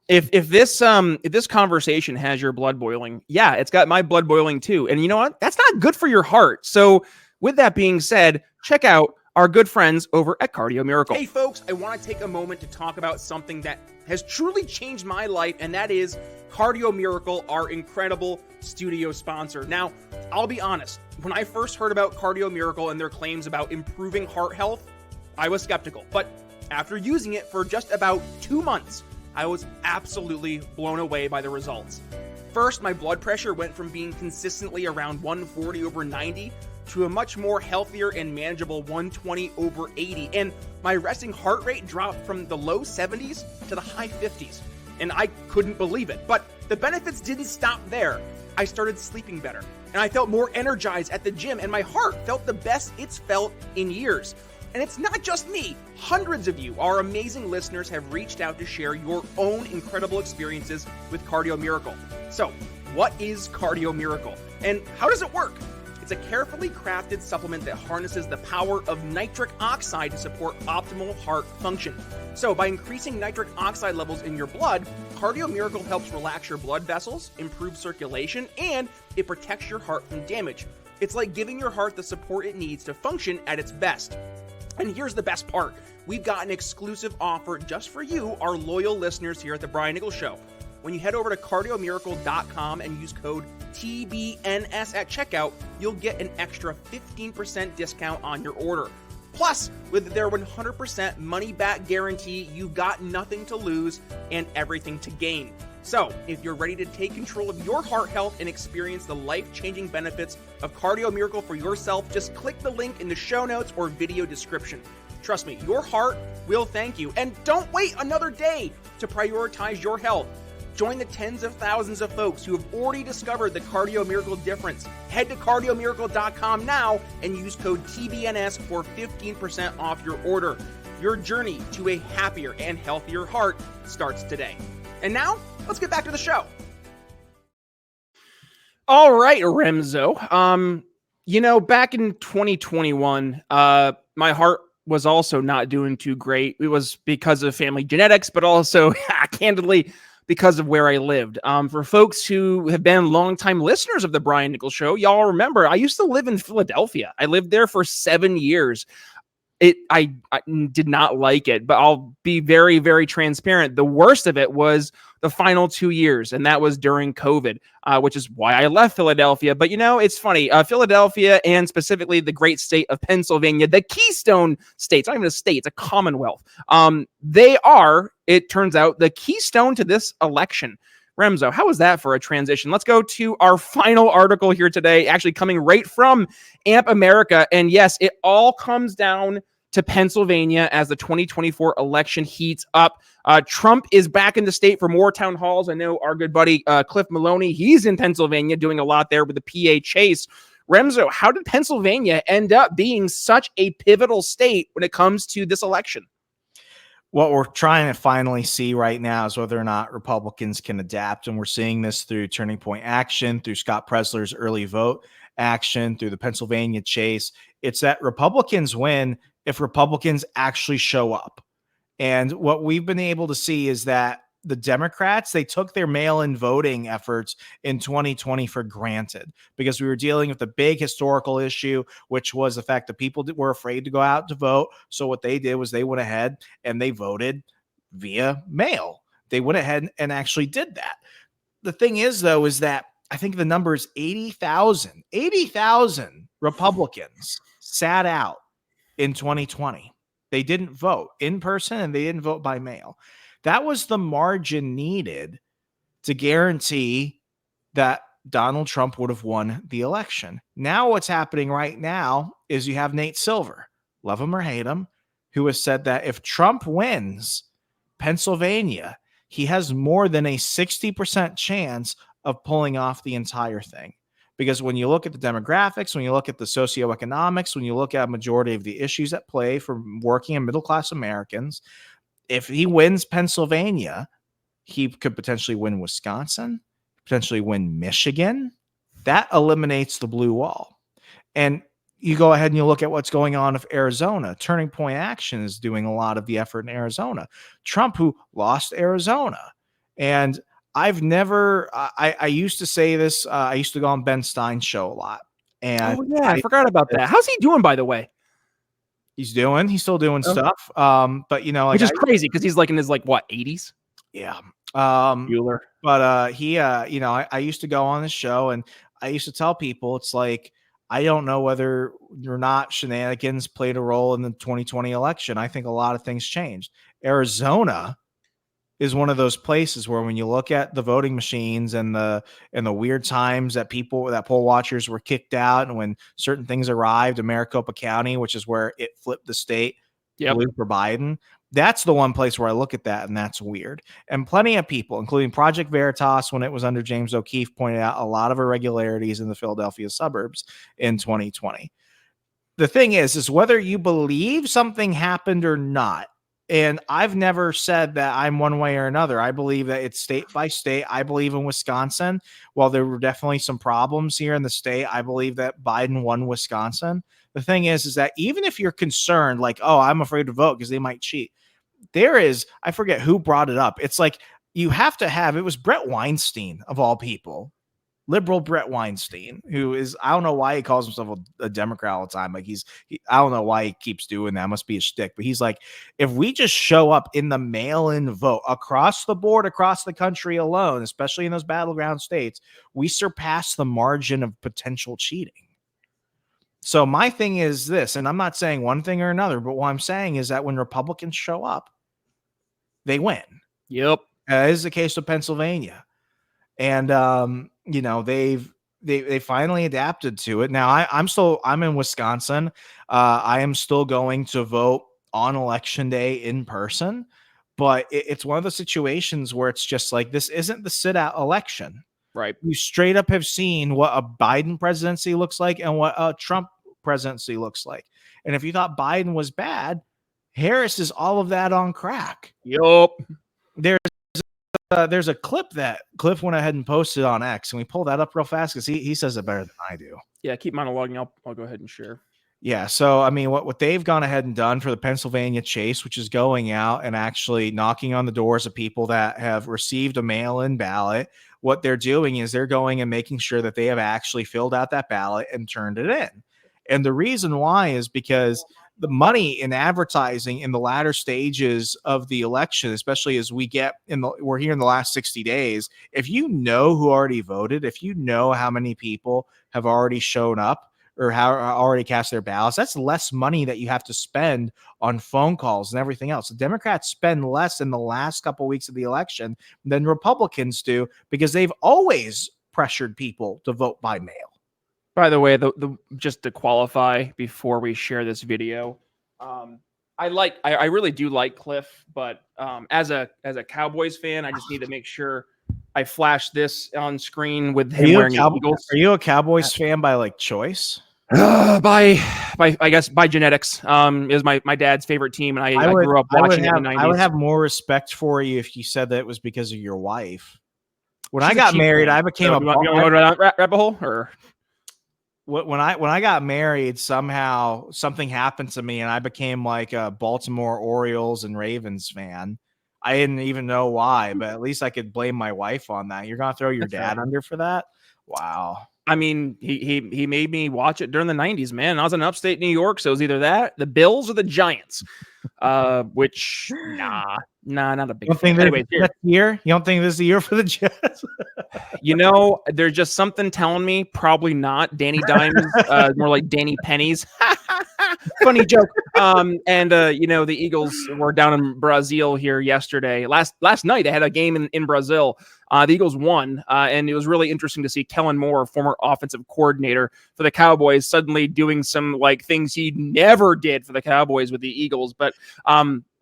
if this conversation has your blood boiling, yeah, it's got my blood boiling too. And you know what? That's not good for your heart. So with that being said, check out our good friends over at Cardio Miracle.
Hey folks, I want to take a moment to talk about something that has truly changed my life, and that is Cardio Miracle, our incredible studio sponsor. Now, I'll be honest, when I first heard about Cardio Miracle and their claims about improving heart health, I was skeptical. But after using it for just about 2 months, I was absolutely blown away by the results. First, my blood pressure went from being consistently around 140/90 to a much more healthier and manageable 120/80. And my resting heart rate dropped from the low 70s to the high 50s. And I couldn't believe it. But the benefits didn't stop there. I started sleeping better, and I felt more energized at the gym, and my heart felt the best it's felt in years. And it's not just me. Hundreds of you, our amazing listeners, have reached out to share your own incredible experiences with Cardio Miracle. So, what is Cardio Miracle, and how does it work? It's a carefully crafted supplement that harnesses the power of nitric oxide to support optimal heart function. So, by increasing nitric oxide levels in your blood, Cardio Miracle helps relax your blood vessels, improve circulation, and it protects your heart from damage. It's like giving your heart the support it needs to function at its best. And here's the best part. We've got an exclusive offer just for you, our loyal listeners here at the Brian Nichols Show. When you head over to cardiomiracle.com and use code TBNS at checkout, you'll get an extra 15% discount on your order. Plus, with their 100% money-back guarantee, you've got nothing to lose and everything to gain. So, if you're ready to take control of your heart health and experience the life-changing benefits of Cardio Miracle for yourself, just click the link in the show notes or video description. Trust me, your heart will thank you. And don't wait another day to prioritize your health. Join the tens of thousands of folks who have already discovered the Cardio Miracle difference. Head to cardiomiracle.com now and use code TBNS for 15% off your order. Your journey to a happier and healthier heart starts today. And now, let's get back to the show.
All right, Remso. Back in 2021, my heart was also not doing too great. It was because of family genetics, but also, candidly, because of where I lived. For folks who have been longtime listeners of the Brian Nichols Show, y'all remember I used to live in Philadelphia. I lived there for 7 years. I did not like it, but I'll be very, very transparent. The worst of it was the final 2 years, and that was during COVID, which is why I left Philadelphia. But, it's funny. Philadelphia, and specifically the great state of Pennsylvania, the Keystone states, not even a state, it's a commonwealth. They are, it turns out, the keystone to this election. Remso, how was that for a transition? Let's go to our final article here today, actually coming right from AMP America. And yes, it all comes down to Pennsylvania as the 2024 election heats up. Trump is back in the state for more town halls. I know our good buddy Cliff Maloney, he's in Pennsylvania doing a lot there with the PA chase. Remso, how did Pennsylvania end up being such a pivotal state when it comes to this election?
What we're trying to finally see right now is whether or not Republicans can adapt. And we're seeing this through Turning Point Action, through Scott Presler's early vote action, through the Pennsylvania chase. It's that Republicans win if Republicans actually show up. And what we've been able to see is that the Democrats, they took their mail-in voting efforts in 2020 for granted because we were dealing with a big historical issue, which was the fact that people were afraid to go out to vote. So what they did was they went ahead and they voted via mail. They went ahead and actually did that. The thing is, though, is that I think the number is 80,000 Republicans sat out in 2020. They didn't vote in person and they didn't vote by mail. That was the margin needed to guarantee that Donald Trump would have won the election. Now what's happening right now is you have Nate Silver, love him or hate him, who has said that if Trump wins Pennsylvania, he has more than a 60% chance of pulling off the entire thing. Because when you look at the demographics, when you look at the socioeconomics, when you look at a majority of the issues at play for working and middle-class Americans, if he wins Pennsylvania, he could potentially win Wisconsin, potentially win Michigan. That eliminates the blue wall. And you go ahead and you look at what's going on with Arizona. Turning Point Action is doing a lot of the effort in Arizona. Trump, who lost Arizona. And I've never, I used to say this, I used to go on Ben Stein's show a lot. And
oh yeah, I forgot about that. How's he doing, by the way?
he's still doing stuff. But you know, like
Which is crazy because he's like in his like what 80s.
yeah.
Bueller.
But he, you know, I used to go on the show and I used to tell people it's like I don't know whether or not shenanigans played a role in the 2020 election. I think a lot of things changed. Arizona is one of those places where when you look at the voting machines and the weird times that poll watchers were kicked out and when certain things arrived in Maricopa County, which is where it flipped the state blue for Biden. That's the one place where I look at that and that's weird. And plenty of people, including Project Veritas, when it was under James O'Keefe, pointed out a lot of irregularities in the Philadelphia suburbs in 2020. The thing is whether you believe something happened or not. And I've never said that I'm one way or another. I believe that it's state by state. I believe in Wisconsin. While there were definitely some problems here in the state, I believe that Biden won Wisconsin. The thing is that even if you're concerned, like, oh, I'm afraid to vote because they might cheat. There is, I forget who brought it up. It's like you have to have, it was Brett Weinstein of all people. Liberal Brett Weinstein, who is, I don't know why he calls himself a Democrat all the time. Like I don't know why he keeps doing that. It must be a shtick. But he's like, if we just show up in the mail-in vote across the board, across the country alone, especially in those battleground states, we surpass the margin of potential cheating. So my thing is this, and I'm not saying one thing or another, but what I'm saying is that when Republicans show up, they win.
Yep.
This is the case of Pennsylvania. And, you know, they finally adapted to it. Now I'm in Wisconsin. I am still going to vote on election day in person, but it's one of the situations where it's just like, this isn't the sit out election.
Right.
You straight up have seen what a Biden presidency looks like and what a Trump presidency looks like. And if you thought Biden was bad, Harris is all of that on crack.
Yup.
There's a clip that Cliff went ahead and posted on X, and we pull that up real fast because he says it better than I do.
Yeah, keep monologuing. I'll go ahead and share.
Yeah, so I mean, what they've gone ahead and done for the Pennsylvania chase, which is going out and actually knocking on the doors of people that have received a mail-in ballot, what they're doing is they're going and making sure that they have actually filled out that ballot and turned it in. And the reason why is because the money in advertising in the latter stages of the election, especially as we're here in the last 60 days, if you know who already voted, if you know how many people have already shown up or how already cast their ballots, that's less money that you have to spend on phone calls and everything else. The Democrats spend less in the last couple of weeks of the election than Republicans do because they've always pressured people to vote by mail.
By the way, the just to qualify before we share this video, I really do like Cliff, but as a Cowboys fan, I just need to make sure I flash this on screen with him wearing Eagles.
Are you a Cowboys fan by like choice?
By I guess by genetics. Is my dad's favorite team, and I grew up watching it in the 90s.
I would have more respect for you if you said that it was because of your wife. When I got married, I became
a rabbit hole or.
When I got married, somehow something happened to me and I became like a Baltimore Orioles and Ravens fan. I didn't even know why, but at least I could blame my wife on that. You're going to throw your dad under for that? Wow.
I mean, he made me watch it during the 90s, man. I was in upstate New York, so it was either that, the Bills, or the Giants. Which not a big fan. Anyway,
you don't think this is the year for the Jets?
You know, there's just something telling me probably not. Danny Dimes, more like Danny Pennies. Funny joke. You know, the Eagles were down in Brazil here yesterday. Last night they had a game in Brazil. The Eagles won, and it was really interesting to see Kellen Moore, former offensive coordinator for the Cowboys, suddenly doing some like things he never did for the Cowboys with the Eagles. But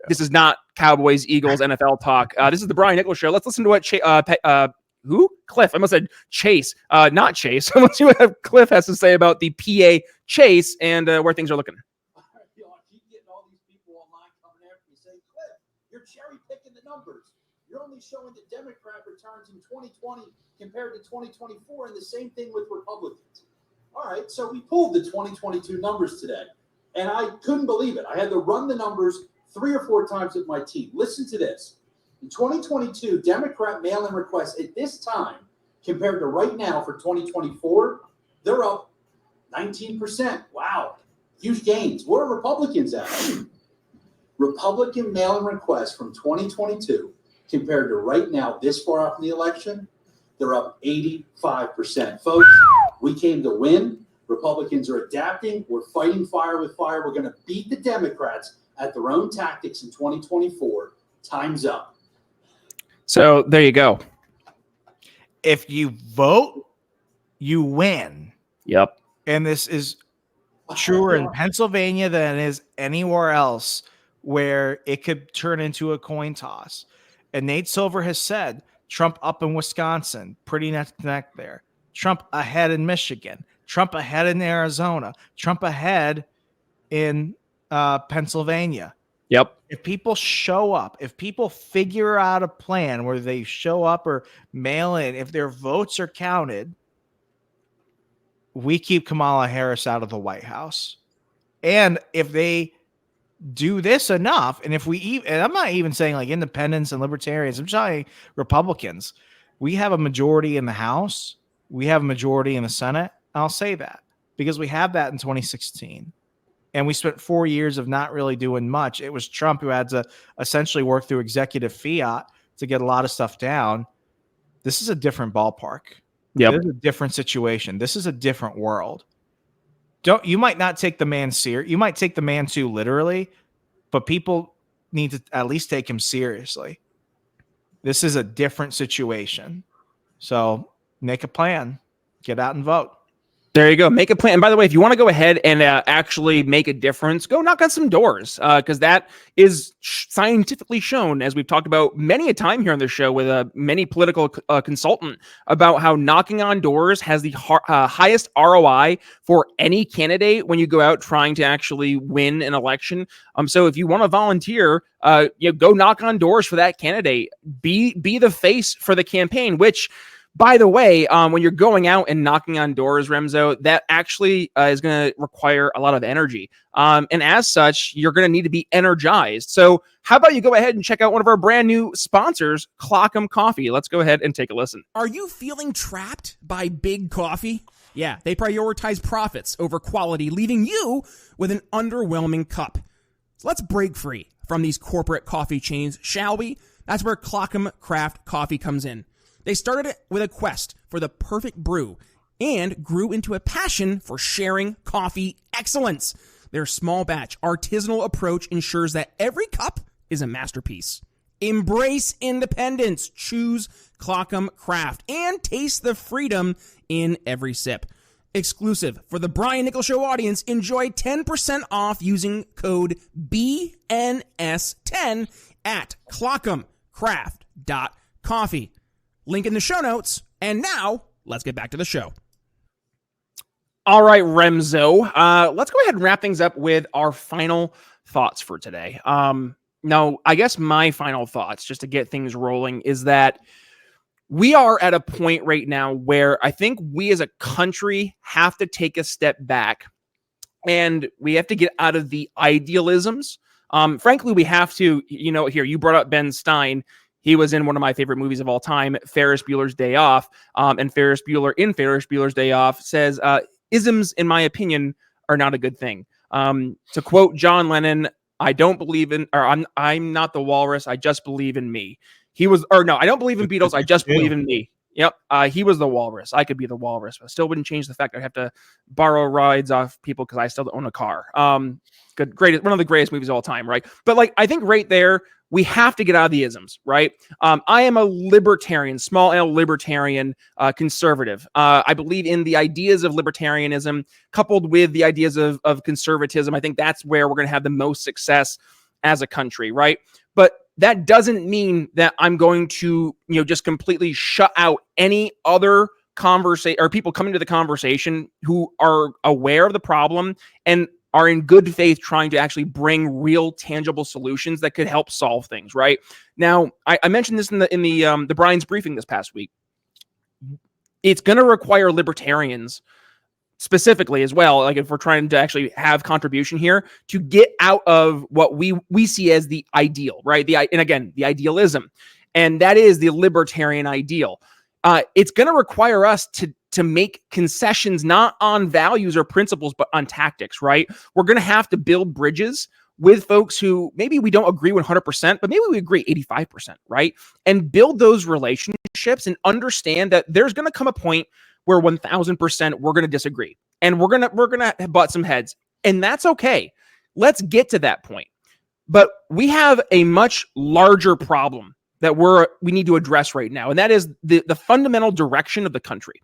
this is not Cowboys Eagles NFL talk. This is the Brian Nichols Show. Let's listen to what Cliff. I almost said Chase, not Chase. Let's see what Cliff has to say about the PA Chase and where things are looking.
I keep getting all these people online coming after me saying, Cliff, you're cherry picking the numbers. You're only showing the Democrat returns in 2020 compared to 2024, and the same thing with Republicans. All right, so we pulled the 2022 numbers today, and I couldn't believe it. I had to run the numbers 3 or 4 times with my team. Listen to this. In 2022, Democrat mail-in requests at this time compared to right now for 2024, they're up 19%. Wow. Huge gains. Where are Republicans at? Republican mail-in requests from 2022 compared to right now, this far off in the election, they're up 85%. Folks, we came to win. Republicans are adapting. We're fighting fire with fire. We're going to beat the Democrats at their own tactics in 2024. Time's up.
So there you go.
If you vote, you win.
Yep.
And this is truer in Pennsylvania than it is anywhere else where it could turn into a coin toss. And Nate Silver has said Trump up in Wisconsin, pretty neck to neck there. Trump ahead in Michigan. Trump ahead in Arizona. Trump ahead in Pennsylvania.
Yep.
If people show up, if people figure out a plan where they show up or mail in, if their votes are counted, we keep Kamala Harris out of the White House. And if they do this enough, and if we and I'm not even saying like independents and libertarians, I'm saying Republicans, we have a majority in the House, we have a majority in the Senate. I'll say that because we have that in 2016. And we spent 4 years of not really doing much. It was Trump who had to essentially work through executive fiat to get a lot of stuff down. This is a different ballpark.
Yep.
This is a different situation. This is a different world. You might not take the man serious. You might take the man too literally, but people need to at least take him seriously. This is a different situation. So make a plan. Get out and vote.
There you go. Make a plan. And by the way, if you want to go ahead and actually make a difference, go knock on some doors because that is scientifically shown, as we've talked about many a time here on the show with many political consultant about how knocking on doors has the highest ROI for any candidate when you go out trying to actually win an election. So if you want to volunteer, go knock on doors for that candidate. Be the face for the campaign, which, by the way, when you're going out and knocking on doors, Remso, that actually is going to require a lot of energy. And as such, you're going to need to be energized. So how about you go ahead and check out one of our brand new sponsors, Clockham Coffee. Let's go ahead and take a listen.
Are you feeling trapped by big coffee? Yeah, they prioritize profits over quality, leaving you with an underwhelming cup. So let's break free from these corporate coffee chains, shall we? That's where Clockham Craft Coffee comes in. They started it with a quest for the perfect brew and grew into a passion for sharing coffee excellence. Their small batch artisanal approach ensures that every cup is a masterpiece. Embrace independence, choose Clockham Craft, and taste the freedom in every sip. Exclusive for the Brian Nichols Show audience, enjoy 10% off using code BNS10 at clockhamcraft.coffee. Link in the show notes. And now, let's get back to the show.
All right, Remso. Let's go ahead and wrap things up with our final thoughts for today. Now, I guess my final thoughts, just to get things rolling, is that we are at a point right now where I think we as a country have to take a step back and we have to get out of the idealisms. Frankly, we have to, here, you brought up Ben Stein. He was in one of my favorite movies of all time, Ferris Bueller's Day Off. And Ferris Bueller in Ferris Bueller's Day Off says, isms, in my opinion, are not a good thing. To quote John Lennon, I don't believe in, or I'm not the walrus. I just believe in me. I don't believe in Beatles. I just believe in me. Yep. He was the walrus. I could be the walrus, but still wouldn't change the fact I'd have to borrow rides off people because I still don't own a car. Greatest, one of the greatest movies of all time, right? But I think right there, we have to get out of the isms, right? I am a libertarian, small L libertarian, conservative. I believe in the ideas of libertarianism coupled with the ideas of conservatism. I think that's where we're going to have the most success as a country, right? But that doesn't mean that I'm going to, just completely shut out any other conversation or people coming to the conversation who are aware of the problem and are in good faith trying to actually bring real tangible solutions that could help solve things, right? Now, I mentioned this in the Brian's briefing this past week. It's going to require libertarians specifically as well, if we're trying to actually have contribution here, to get out of what we see as the ideal, right? The idealism, and that is the libertarian ideal. It's going to require us to to make concessions, not on values or principles, but on tactics, right? We're going to have to build bridges with folks who maybe we don't agree 100%, but maybe we agree 85%, right? And build those relationships and understand that there's going to come a point where 1000% we're going to disagree and we're going to butt some heads, and that's okay. Let's get to that point. But we have a much larger problem that we need to address right now, and that is the fundamental direction of the country.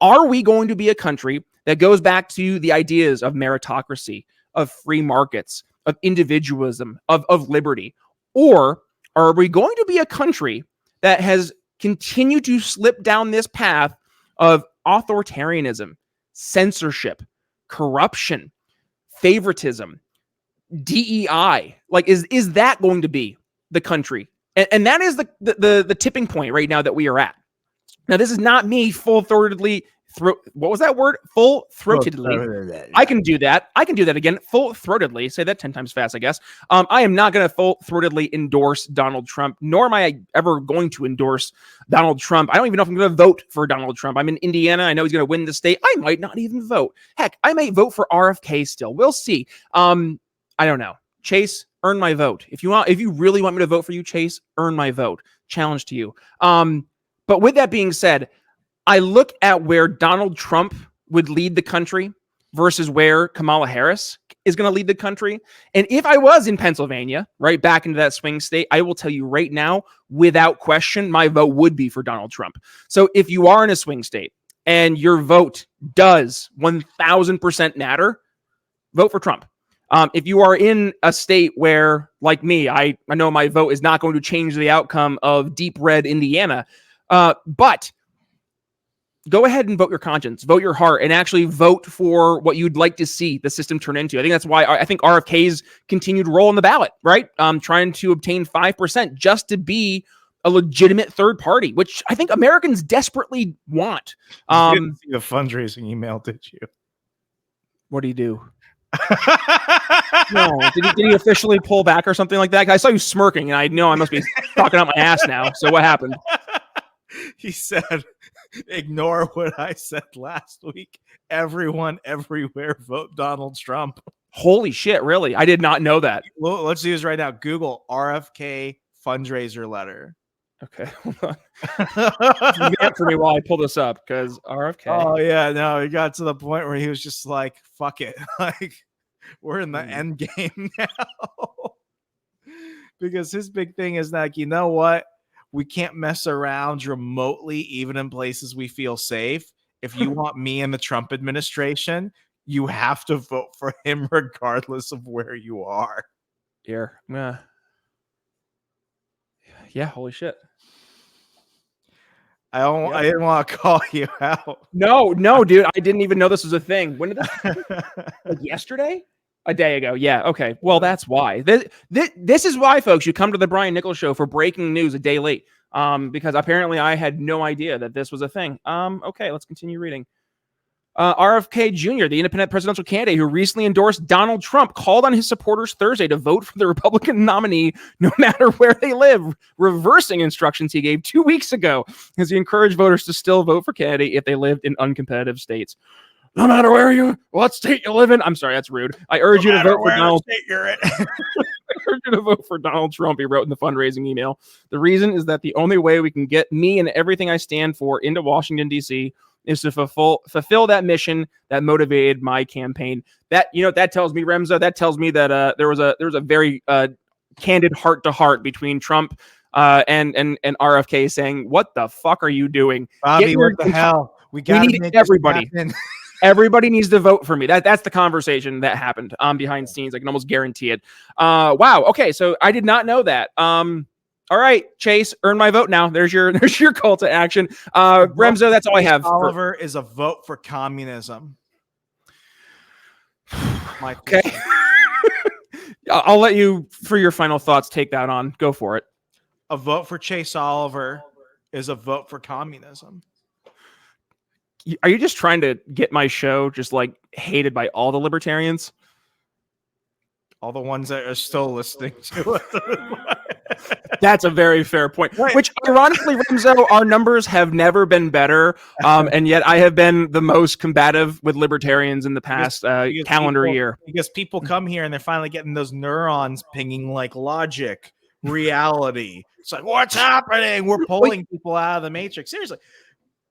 Are we going to be a country that goes back to the ideas of meritocracy, of free markets, of individualism, of liberty? Or are we going to be a country that has continued to slip down this path of authoritarianism, censorship, corruption, favoritism, DEI? Like, is that going to be the country? And that is the tipping point right now that we are at. Now, this is not me full-throatedly what was that word? Full-throatedly. I can do that. I can do that again. Full-throatedly. Say that 10 times fast, I guess. I am not going to full-throatedly endorse Donald Trump, nor am I ever going to endorse Donald Trump. I don't even know if I'm going to vote for Donald Trump. I'm in Indiana. I know he's going to win the state. I might not even vote. Heck, I may vote for RFK still. We'll see. I don't know. Chase, earn my vote. If you really want me to vote for you, Chase, earn my vote. Challenge to you. But with that being said, I look at where Donald Trump would lead the country versus where Kamala Harris is going to lead the country. And if I was in Pennsylvania, right back into that swing state, I will tell you right now, without question, my vote would be for Donald Trump. So if you are in a swing state and your vote does 1000% matter, vote for Trump. If you are in a state where, like me, I know my vote is not going to change the outcome of deep red Indiana, but go ahead and vote your conscience, vote your heart, and actually vote for what you'd like to see the system turn into. I think that's why I think RFK's continued role on the ballot, right? Trying to obtain 5% just to be a legitimate third party, which I think Americans desperately want.
You didn't see the fundraising email, did you?
What do you do? No, did he officially pull back or something like that? I saw you smirking, and I know I must be talking out my ass now. So what happened?
He said, ignore what I said last week. Everyone, everywhere, vote Donald Trump.
Holy shit, really? I did not know that.
Well, let's do this right now. Google RFK fundraiser letter.
Okay, hold on. Wait for me while I pull this up, because RFK.
Oh, yeah, no, he got to the point where he was just like, fuck it. Like, we're in the end game now. Because his big thing is like, you know what? We can't mess around remotely, even in places we feel safe. If you want me in the Trump administration, you have to vote for him regardless of where you are.
Here. Yeah, holy shit.
I didn't want to call you out.
No, dude. I didn't even know this was a thing. When did this like yesterday? A day ago. Yeah. Okay. Well, that's why. This is why, folks, you come to the Brian Nichols Show for breaking news a day late. Because apparently I had no idea that this was a thing. Okay, let's continue reading. RFK Jr., the independent presidential candidate who recently endorsed Donald Trump, called on his supporters Thursday to vote for the Republican nominee no matter where they live, reversing instructions he gave 2 weeks ago as he encouraged voters to still vote for candidate if they lived in uncompetitive states. No matter what state you live in. I'm sorry, that's rude. I urge you to vote for Donald. I urge you to vote for Donald Trump, he wrote in the fundraising email. The reason is that the only way we can get me and everything I stand for into Washington, D.C. is to fulfill that mission that motivated my campaign. That, you know what that tells me, Remso? That tells me that there was a very candid heart-to-heart between Trump and RFK saying, "What the fuck are you doing,
Bobby? What the hell? We
need everybody." Everybody needs to vote for me. That's the conversation that happened behind scenes. I can almost guarantee it. Wow. Okay, so I did not know that. All right, Chase, earn my vote now. There's your call to action. Remso, that's all I have.
Oliver is a vote for communism.
Okay. I'll let you, for your final thoughts, take that on. Go for it.
A vote for Chase Oliver is a vote for communism.
Are you just trying to get my show just like hated by all the libertarians?
All the ones that are still listening to it.
That's a very fair point.
Right.
Which, ironically, Remso, our numbers have never been better, and yet I have been the most combative with libertarians in the past
Because
calendar
people-
year.
Because people come here and they're finally getting those neurons pinging like logic, reality. It's like, what's happening? We're pulling people out of the matrix. Seriously.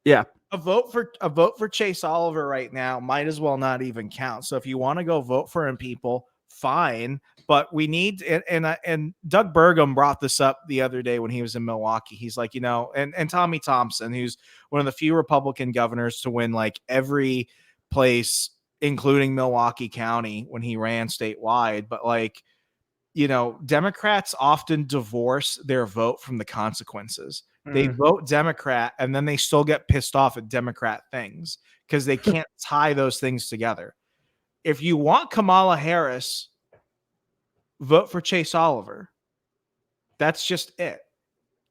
Yeah.
A vote for Chase Oliver right now might as well not even count. So if you want to go vote for him, people, fine. But we need, and Doug Burgum brought this up the other day when he was in Milwaukee. He's like, and Tommy Thompson, who's one of the few Republican governors to win like every place, including Milwaukee County when he ran statewide. But like, Democrats often divorce their vote from the consequences. They vote Democrat and then they still get pissed off at Democrat things because they can't tie those things together. If you want Kamala Harris, vote for Chase Oliver. That's just it.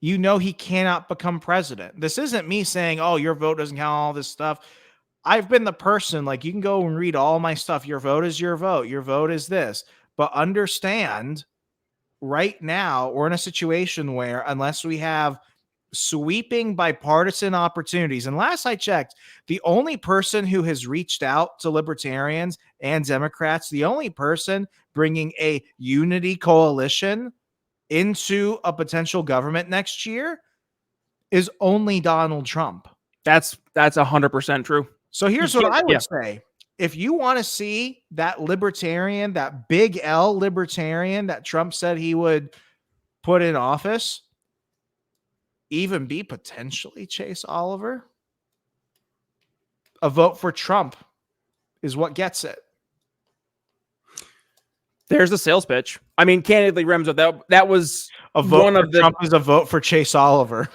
He cannot become president. This isn't me saying, oh, your vote doesn't count, all this stuff. I've been the person, like, you can go and read all my stuff. Your vote is your vote. Your vote is this. But understand, right now, we're in a situation where unless we have sweeping bipartisan opportunities, and last I checked, the only person who has reached out to libertarians and Democrats, the only person bringing a unity coalition into a potential government next year is only Donald Trump.
That's 100% true.
So here's what I would say. If you want to see that libertarian, that big L libertarian that Trump said he would put in office, even be potentially Chase Oliver, a vote for Trump is what gets it.
There's the sales pitch. I mean, candidly, Remso, that was
a vote
one
for
of the
Trump is a vote for Chase Oliver.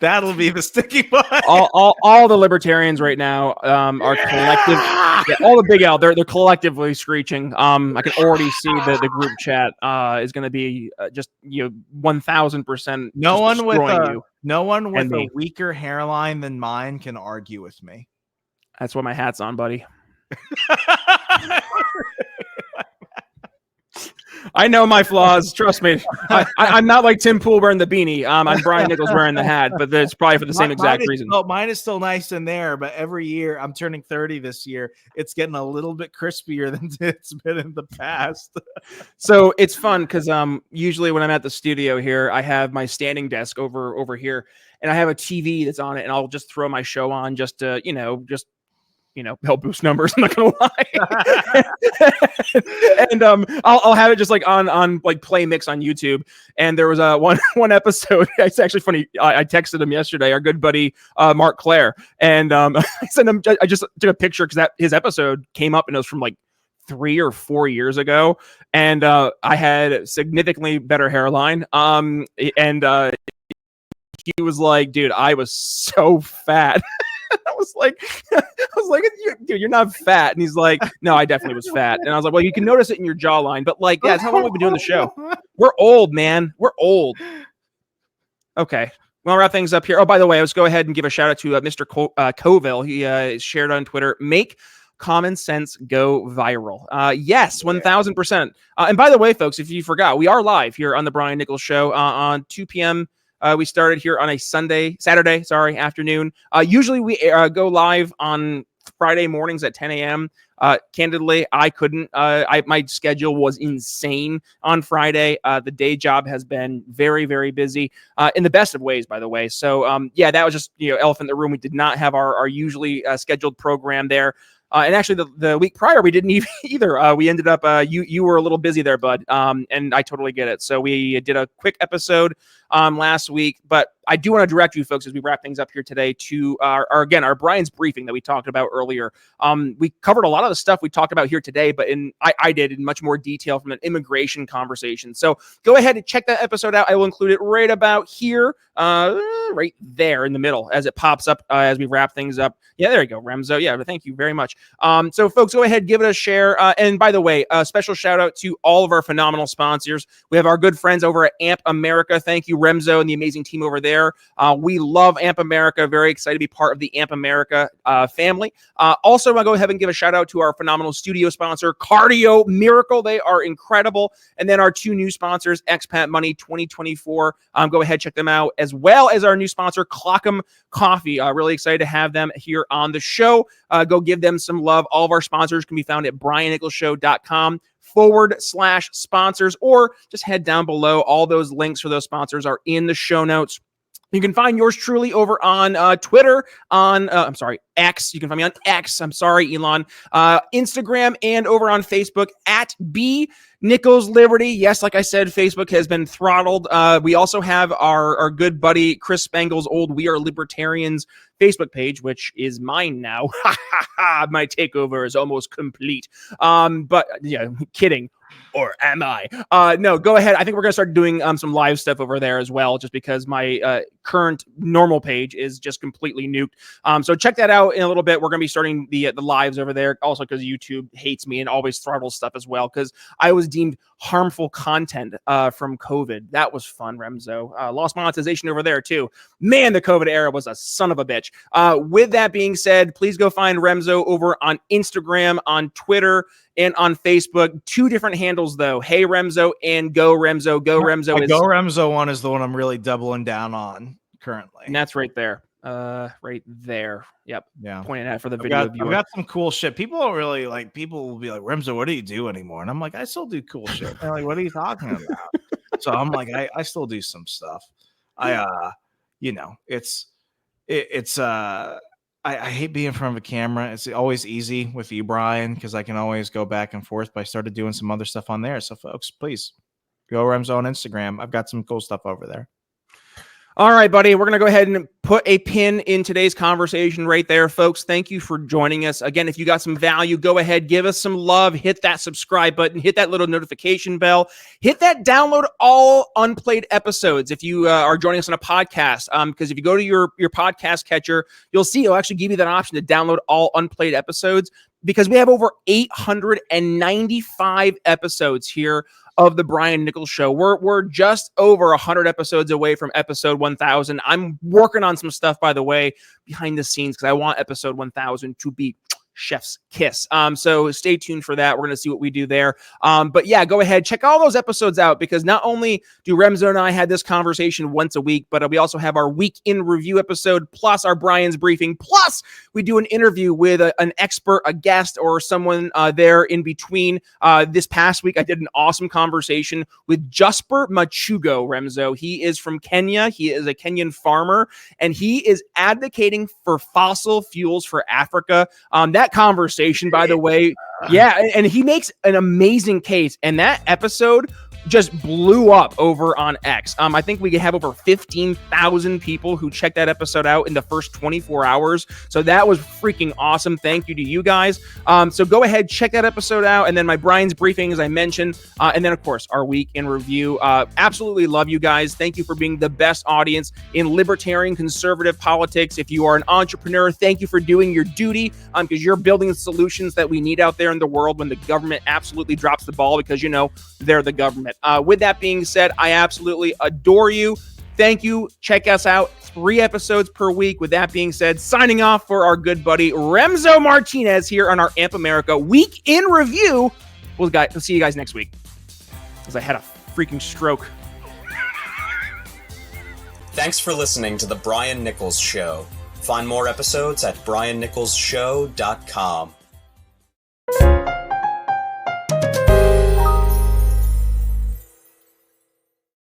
That'll be the sticky point.
all the libertarians right now are collective. Yeah, all the big L, they're collectively screeching. I can already see the group chat is going to be just 1,000%.
No one with
and
a weaker hairline than mine can argue with me.
That's why my hat's on, buddy. I know my flaws. Trust me. I'm not like Tim Pool wearing the beanie. I'm Brian Nichols wearing the hat, but it's probably for the same exact reason.
Mine is still nice in there, but every year, I'm turning 30 this year, it's getting a little bit crispier than it's been in the past.
So it's fun because usually when I'm at the studio here, I have my standing desk over here, and I have a TV that's on it, and I'll just throw my show on just to, help boost numbers. I'm not gonna lie. And I'll have it just like on like play mix on YouTube. And there was one episode. It's actually funny. I texted him yesterday, our good buddy Mark Claire, and I sent him. I just took a picture because his episode came up and it was from like 3 or 4 years ago, and I had significantly better hairline. And he was like, "Dude, I was so fat." I was like, dude, you're not fat. And he's like, no, I definitely was fat. And I was like, well, you can notice it in your jawline, but like, yeah, that's how long we've been doing the show. We're old, man. We're old. Okay. We'll wrap things up here. Oh, by the way, let's go ahead and give a shout out to Mr. Coville. He shared on Twitter, make common sense go viral. Yes, 1,000%. And by the way, folks, if you forgot, we are live here on the Brian Nichols Show on 2 p.m. We started here on a Saturday afternoon. Usually we go live on Friday mornings at 10 a.m. Candidly, I couldn't. My schedule was insane on Friday. The day job has been very, very busy in the best of ways, by the way. So, that was just elephant in the room. We did not have our usually scheduled program there. And actually, the week prior, we didn't either. We ended up, you were a little busy there, bud, and I totally get it. So we did a quick episode last week, but I do want to direct you folks as we wrap things up here today to our Brian's briefing that we talked about earlier. We covered a lot of the stuff we talked about here today, but I did in much more detail from an immigration conversation. So go ahead and check that episode out. I will include it right about here, right there in the middle as it pops up as we wrap things up. Yeah, there you go, Remso. Yeah, thank you very much. So folks, go ahead, give it a share. And by the way, a special shout out to all of our phenomenal sponsors. We have our good friends over at AMP America. Thank you,
Remso and the amazing team over there. We love AMP America. Very excited to be part of the AMP America family. Also, I'll go ahead and give a shout out to our phenomenal studio sponsor, Cardio Miracle. They are incredible. And then our two new sponsors, Expat Money 2024. Go ahead, check them out, as well as our new sponsor, Clockham Coffee. Really excited to have them here on the show. Go give them some love. All of our sponsors can be found at briannicholsshow.com/sponsors, or just head down below. All those links for those sponsors are in the show notes. You can find yours truly over on Twitter, on X. You can find me on X. I'm sorry, Elon. Instagram, and over on Facebook at B Nichols Liberty. Yes, like I said, Facebook has been throttled. We also have our good buddy Chris Spangle's old We Are Libertarians Facebook page, which is mine now. My takeover is almost complete. But yeah, kidding. Or am I? No, go ahead. I think we're going to start doing some live stuff over there as well, just because my current normal page is just completely nuked. So check that out in a little bit. We're going to be starting the lives over there, also because YouTube hates me and always throttles stuff as well, because I was deemed harmful content from COVID. That was fun, Remso. Lost monetization over there too. Man, the COVID era was a son of a bitch. With that being said, please go find Remso over on Instagram, on Twitter, and on Facebook. Two different handles though. Hey Remso and Go Remso. Go Remso.
Go Remso one is the one I'm really doubling down on currently.
And that's right there. Right there. Yep.
Yeah.
Pointing at for the video.
I've got some cool shit. People don't really like. People will be like, Remso, what do you do anymore? And I'm like, I still do cool shit. They're like, what are you talking about? So I'm like, I still do some stuff. I hate being in front of a camera. It's always easy with you, Brian, because I can always go back and forth. But I started doing some other stuff on there. So, folks, please go Remso on Instagram. I've got some cool stuff over there.
All right, buddy. We're going to go ahead and put a pin in today's conversation right there, folks. Thank you for joining us. Again, if you got some value, go ahead, give us some love, hit that subscribe button, hit that little notification bell, hit that download all unplayed episodes if you are joining us on a podcast. Because if you go to your podcast catcher, you'll see it'll actually give you that option to download all unplayed episodes, because we have over 895 episodes here of the Brian Nichols Show. We're just over 100 episodes away from episode 1000. I'm working on some stuff, by the way, behind the scenes, because I want episode 1000 to be chef's kiss. So stay tuned for that. We're going to see what we do there. But yeah, go ahead, check all those episodes out, because not only do Remso and I had this conversation once a week, but we also have our week in review episode, plus our Brian's briefing, plus we do an interview with an expert, a guest, or someone there in between. This past week, I did an awesome conversation with Jasper Machugo, Remso. He is from Kenya. He is a Kenyan farmer, and he is advocating for fossil fuels for Africa. That conversation, by the way, yeah, and he makes an amazing case, and that episode just blew up over on X. I think we have over 15,000 people who checked that episode out in the first 24 hours. So that was freaking awesome. Thank you to you guys. So go ahead, check that episode out. And then my Brian's briefing, as I mentioned. And then, of course, our week in review. Absolutely love you guys. Thank you for being the best audience in libertarian conservative politics. If you are an entrepreneur, thank you for doing your duty, because you're building the solutions that we need out there in the world when the government absolutely drops the ball, because, you know, they're the government. With that being said, I absolutely adore you. Thank you. Check us out. 3 episodes per week. With that being said, signing off for our good buddy Remso Martinez here on our AMP America Week in Review. We'll see you guys next week, because I had a freaking stroke.
Thanks for listening to The Brian Nichols Show. Find more episodes at briannicholsshow.com.